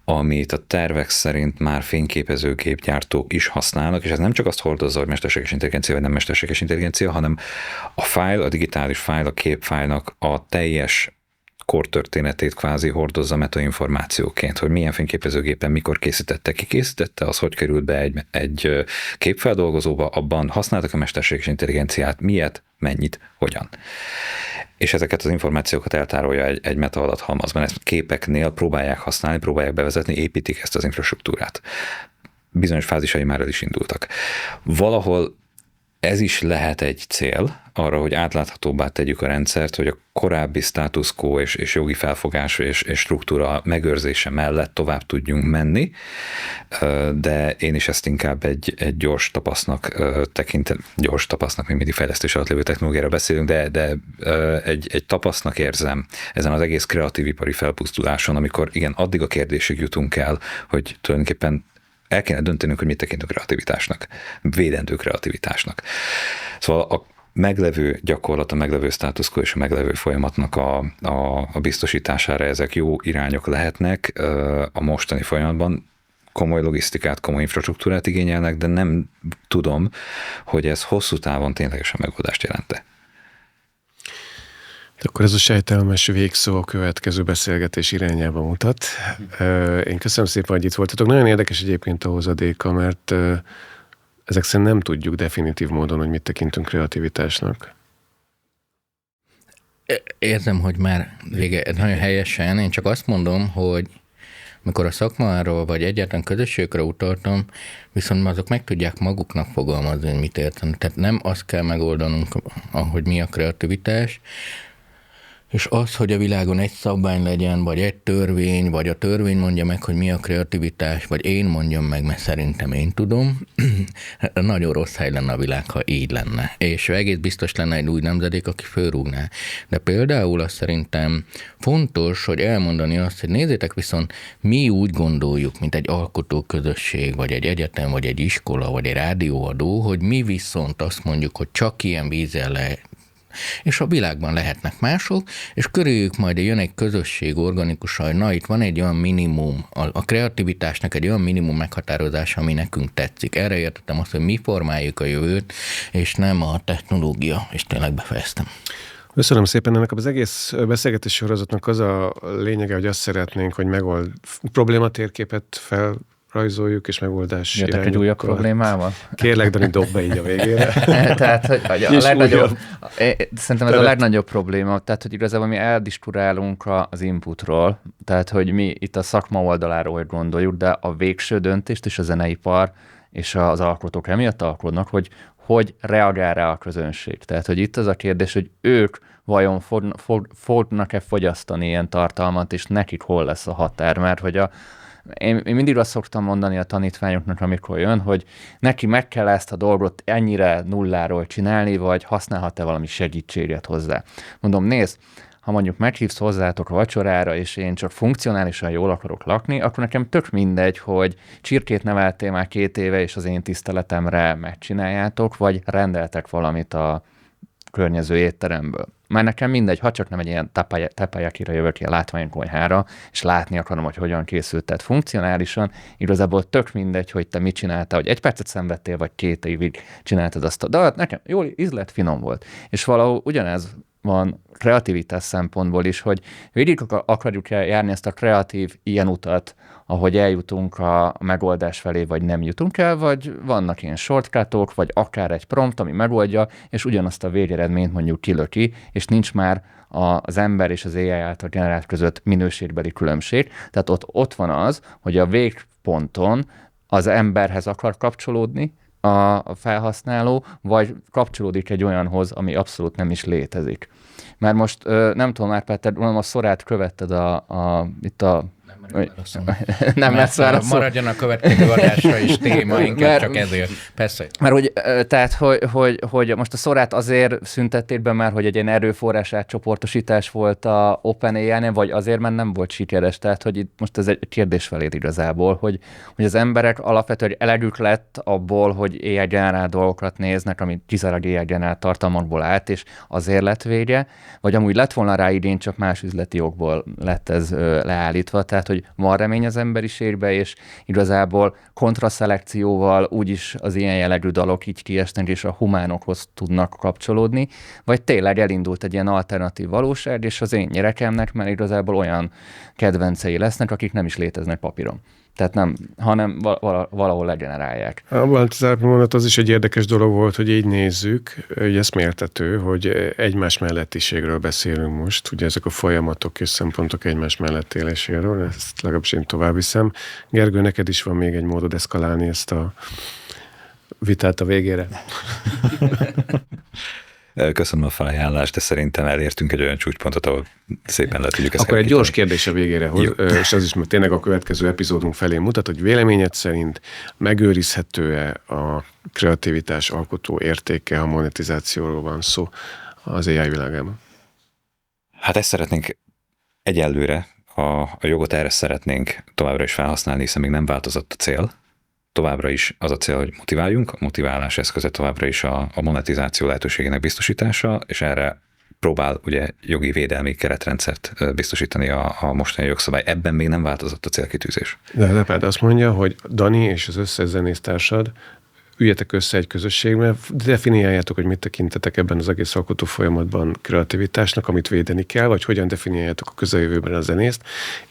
amit a tervek szerint már fényképezőgépgyártók is használnak, és ez nem csak azt hordozza, hogy mesterséges intelligencia vagy nem mesterséges intelligencia, hanem a fájl, a digitális fájl, a képfájlnak a teljes kortörténetét kvázi hordozza metainformációként, hogy milyen fényképezőgépen mikor készítette, ki készítette, az hogy került be egy képfeldolgozóba, abban használtak a mesterséges intelligenciát, miért, mennyit, hogyan. És ezeket az információkat eltárolja egy meta adathalmazban. Ezt képeknél próbálják használni, próbálják bevezetni, építik ezt az infrastruktúrát. Bizonyos fázisai már el is indultak. Valahol ez is lehet egy cél arra, hogy átláthatóbbá tegyük a rendszert, hogy a korábbi status quo és jogi felfogás és struktúra megőrzése mellett tovább tudjunk menni, de én is ezt inkább egy gyors tapasznak tekintem, gyors tapasznak, még mindig fejlesztés alatt lévő technológiára beszélünk, de egy tapasznak érzem ezen az egész kreatív ipari felpusztuláson, amikor igen, addig a kérdésig jutunk el, hogy tulajdonképpen el kéne döntenünk, hogy mit tekintünk kreativitásnak, védendő kreativitásnak. Szóval a meglevő gyakorlat, a meglevő status quo és a meglevő folyamatnak a biztosítására ezek jó irányok lehetnek a mostani folyamatban. Komoly logisztikát, komoly infrastruktúrát igényelnek, de nem tudom, hogy ez hosszú távon ténylegesen megoldást jelente. Akkor ez a sejtelmes végszó a következő beszélgetés irányába mutat. Én köszönöm szépen, hogy itt voltatok. Nagyon érdekes egyébként a hozadéka, mert ezek szerint nem tudjuk definitív módon, hogy mit tekintünk kreativitásnak. Érzem, hogy már vége, nagyon helyesen. Én csak azt mondom, hogy mikor a szakmáról vagy egyáltalán közösségekre utaltam, viszont azok meg tudják maguknak fogalmazni, hogy mit értenek. Tehát nem azt kell megoldanunk, hogy mi a kreativitás, és az, hogy a világon egy szabvány legyen, vagy egy törvény, vagy a törvény mondja meg, hogy mi a kreativitás, vagy én mondjam meg, mert szerintem én tudom, nagyon rossz hely lenne a világ, ha így lenne. És egész biztos lenne egy új nemzedék, aki fölrúgná. De például azt szerintem fontos, hogy elmondani azt, hogy nézzétek viszont, mi úgy gondoljuk, mint egy alkotóközösség, vagy egy egyetem, vagy egy iskola, vagy egy rádióadó, hogy mi viszont azt mondjuk, hogy csak ilyen vízzel lehet, és a világban lehetnek mások, és körüljük majd jön egy közösség organikusan, hogy na itt van egy olyan minimum, a kreativitásnak egy olyan minimum meghatározása, ami nekünk tetszik. Erre értettem azt, hogy mi formáljuk a jövőt, és nem a technológia, és tényleg befejeztem. Köszönöm szépen. Ennek az egész beszélgetés sorozatnak az a lényege, hogy azt szeretnénk, hogy problématérképet rajzoljuk, és megoldás Jöttek egy újabb problémával? Kérlek, Dani, dob be így a végére. Tehát, hogy a legnagyobb, szerintem ez a legnagyobb probléma, tehát, hogy igazából mi eldiskurálunk az inputról, tehát, hogy mi itt a szakma oldaláról gondoljuk, de a végső döntést is a zeneipar és az alkotók emiatt alkodnak, hogy reagál rá a közönség. Tehát, hogy itt az a kérdés, hogy ők vajon fognak-e fogyasztani ilyen tartalmat, és nekik hol lesz a határ, mert hogy én mindig azt szoktam mondani a tanítványoknak, amikor jön, hogy neki meg kell ezt a dolgot ennyire nulláról csinálni, vagy használhat-e valami segítséget hozzá. Mondom, nézd, ha mondjuk meghívsz hozzátok a vacsorára, és én csak funkcionálisan jól akarok lakni, akkor nekem tök mindegy, hogy csirkét neveltél már 2 éve, és az én tiszteletemre megcsináljátok, vagy rendeltek valamit a környező étteremből. Már nekem mindegy, ha csak nem egy ilyen teppanyakira jövök ilyen látványkonyhára, és látni akarom, hogy hogyan készült. Tehát funkcionálisan igazából tök mindegy, hogy te mit csináltál, hogy 1 percet szenvedtél, vagy 2 évig csináltad azt a dalat. Nekem jól ízlet, finom volt. És valahol ugyanez van kreativitás szempontból is, hogy végig akarjuk járni ezt a kreatív ilyen utat, ahogy eljutunk a megoldás felé, vagy nem jutunk el, vagy vannak ilyen shortcutok, vagy akár egy prompt, ami megoldja, és ugyanazt a végeredményt mondjuk kilöki, és nincs már az ember és az AI által generált között minőségbeli különbség. Tehát ott van az, hogy a végponton az emberhez akar kapcsolódni a felhasználó, vagy kapcsolódik egy olyanhoz, ami abszolút nem is létezik. Mert most nem tudom már, Péter, a szorát követted itt a... Nem lesz válaszol. Maradjon a következő adásra is téma, inkább csak ezért. Persze. Mert hogy, tehát, hogy most a szorát azért szüntették be már, hogy egy ilyen erőforrás átcsoportosítás volt a OpenAI-nél, vagy azért, mert nem volt sikeres. Tehát, hogy itt most ez egy kérdés feléd igazából, hogy az emberek alapvetően elegük lett abból, hogy AI generál dolgokat néznek, ami kizárólag AI generál tartalmakból állt, és azért lett vége, vagy amúgy lett volna rá idén, csak más üzleti okból lett ez leállítva. Tehát, hogy van remény az emberiségbe, és igazából kontraszelekcióval úgyis az ilyen jellegű dalok így kiesnek, és a humánokhoz tudnak kapcsolódni, vagy tényleg elindult egy ilyen alternatív valóság, és az én gyerekemnek már igazából olyan kedvencei lesznek, akik nem is léteznek papíron. Tehát nem, hanem valahol legenerálják. Abban az mondat az is egy érdekes dolog volt, hogy így nézzük, hogy eszméltető, hogy egymás mellettiségről beszélünk most, ugye ezek a folyamatok és szempontok egymás mellett éléséről, ezt legalábbis én tovább viszem. Gergő, neked is van még egy módod eszkalálni ezt a vitát a végére. Köszönöm a felajánlást, de szerintem elértünk egy olyan csúcspontot, ahol szépen le tudjuk ezt. Akkor egy gyors kérdés a végére, és az is tényleg a következő epizódunk felé mutat, hogy véleményed szerint megőrizhető-e a kreativitás alkotó értéke, ha monetizációról van szó az AI világában? Hát ezt szeretnénk egyelőre, a jogot erre szeretnénk továbbra is felhasználni, hiszen még nem változott a cél. Továbbra is az a cél, hogy motiváljunk, a motiválás eszköze továbbra is a monetizáció lehetőségének biztosítása, és erre próbál ugye jogi védelmi keretrendszert biztosítani a mostani jogszabály. Ebben még nem változott a célkitűzés. De azt mondja, hogy Dani és az összes zenésztársad üljetek össze egy közösségbe, definiáljátok, hogy mit tekintetek ebben az egész alkotó folyamatban kreativitásnak, amit védeni kell, vagy hogyan definiáljátok a közeljövőben a zenészt,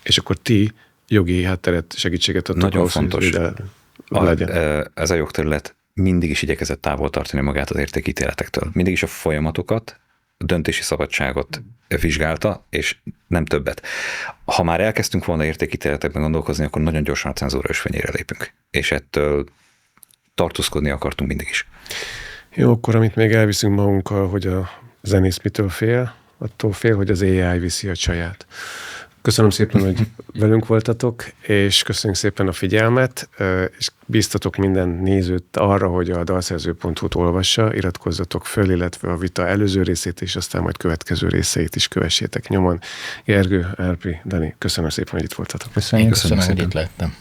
és akkor ti jogi hátteret, segítséget adtok. Nagyon fontos. Ez a jogterület mindig is igyekezett távol tartani magát az értékítéletektől. Mindig is a folyamatokat, a döntési szabadságot vizsgálta, és nem többet. Ha már elkezdtünk volna értékítéletekben gondolkozni, akkor nagyon gyorsan a cenzúra ösvényére lépünk. És ettől tartózkodni akartunk mindig is. Jó, akkor amit még elviszünk magunkkal, hogy a zenész mitől fél, attól fél, hogy az AI viszi a csaját. Köszönöm szépen, hogy velünk voltatok, és köszönjük szépen a figyelmet, és bíztatok minden nézőt arra, hogy a dalszerző.hu-t olvassa, iratkozzatok föl, illetve a vita előző részét, és aztán majd következő részeit is kövessétek nyomon. Gergő, Árpi, Dani, köszönöm szépen, hogy itt voltatok. Köszönöm, hogy itt lettem.